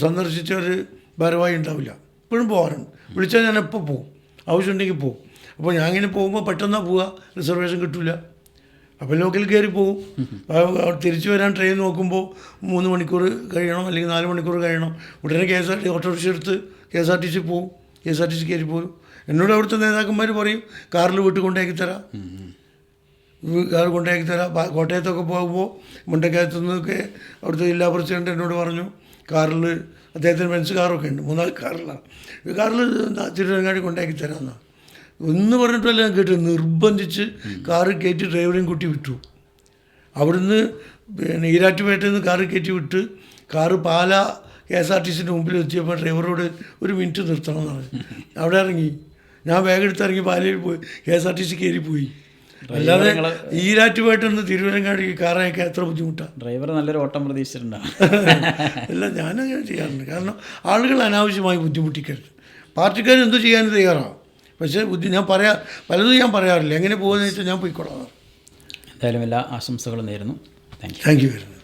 സന്ദർശിച്ച ഒരു ഭാരവാഹി ഉണ്ടാവില്ല. ഇപ്പോഴും പോകാറുണ്ട്. വിളിച്ചാൽ ഞാൻ എപ്പോൾ പോകും, ആവശ്യമുണ്ടെങ്കിൽ പോകും. അപ്പോൾ ഞാൻ ഇങ്ങനെ പോകുമ്പോൾ പെട്ടെന്നാണ് പോവുക, റിസർവേഷൻ കിട്ടില്ല. അപ്പോൾ ലോക്കൽ കയറി പോകും. തിരിച്ചു വരാൻ ട്രെയിൻ നോക്കുമ്പോൾ 3 മണിക്കൂർ കഴിയണം, അല്ലെങ്കിൽ 4 മണിക്കൂർ കഴിയണം. ഉടനെ ഓട്ടോറിക്ഷ എടുത്ത് KSRTC പോകും, KSRTC കയറി പോകും. എന്നോട് അവിടുത്തെ നേതാക്കന്മാർ പറയും, കാറിൽ വീട്ടിൽ കൊണ്ടാക്കി തരാം, കാർ കൊണ്ടാക്കി തരാം. കോട്ടയത്തൊക്കെ പോകുമ്പോൾ മുണ്ടക്കയത്തു നിന്നൊക്കെ അവിടുത്തെ ജില്ലാ പ്രസിഡന്റ് എന്നോട് പറഞ്ഞു, കാറിൽ അദ്ദേഹത്തിന് ബെൻസ് കാറൊക്കെ ഉണ്ട്, 3 കാറിലാണ്, കാറിൽ തിരുവനങ്ങാടി കൊണ്ടാക്കി തരാമെന്നാണ്. ഒന്ന് പറഞ്ഞിട്ടല്ല ഞാൻ കേട്ടു. നിർബന്ധിച്ച് കാറ് കയറ്റി ഡ്രൈവറെയും കൂട്ടി വിട്ടു. അവിടുന്ന് പിന്നെ ഈരാറ്റുപേട്ടയിൽ നിന്ന് കാറ് കയറ്റി വിട്ട് കാറ് പാല KSRTC-ൻ്റെ മുമ്പിൽ എത്തിയപ്പോൾ ഡ്രൈവറോട് 1 മിനിറ്റ് നിർത്തണം എന്ന് പറഞ്ഞു. അവിടെ ഇറങ്ങി, ഞാൻ ബാഗ് എടുത്ത് ഇറങ്ങി പാലയിൽ പോയി KSRTC കയറി പോയി. അല്ലാതെ ഈരാറ്റുപേട്ടയിൽ നിന്ന് തിരുവനങ്ങാടി കാറൊക്കെ എത്ര ബുദ്ധിമുട്ടാണ്. ഡ്രൈവർ നല്ലൊരു ഓട്ടം പ്രതീക്ഷിച്ചിട്ടുണ്ടാവും. അല്ല, ഞാനങ്ങനെ ചെയ്യാറുണ്ട്. കാരണം ആളുകൾ അനാവശ്യമായി ബുദ്ധിമുട്ടിക്കരുത്. പാർട്ടിക്കാർ എന്ത് ചെയ്യാനും തയ്യാറാണ്. പക്ഷേ ഞാൻ പലതും ഞാൻ പറയാറില്ല, എങ്ങനെ പോകുന്നതെന്ന് വെച്ചാൽ ഞാൻ പോയിക്കൊള്ളാം. എന്തായാലും എല്ലാ ആശംസകളും നേരുന്നു. Thank you. Thank you very much.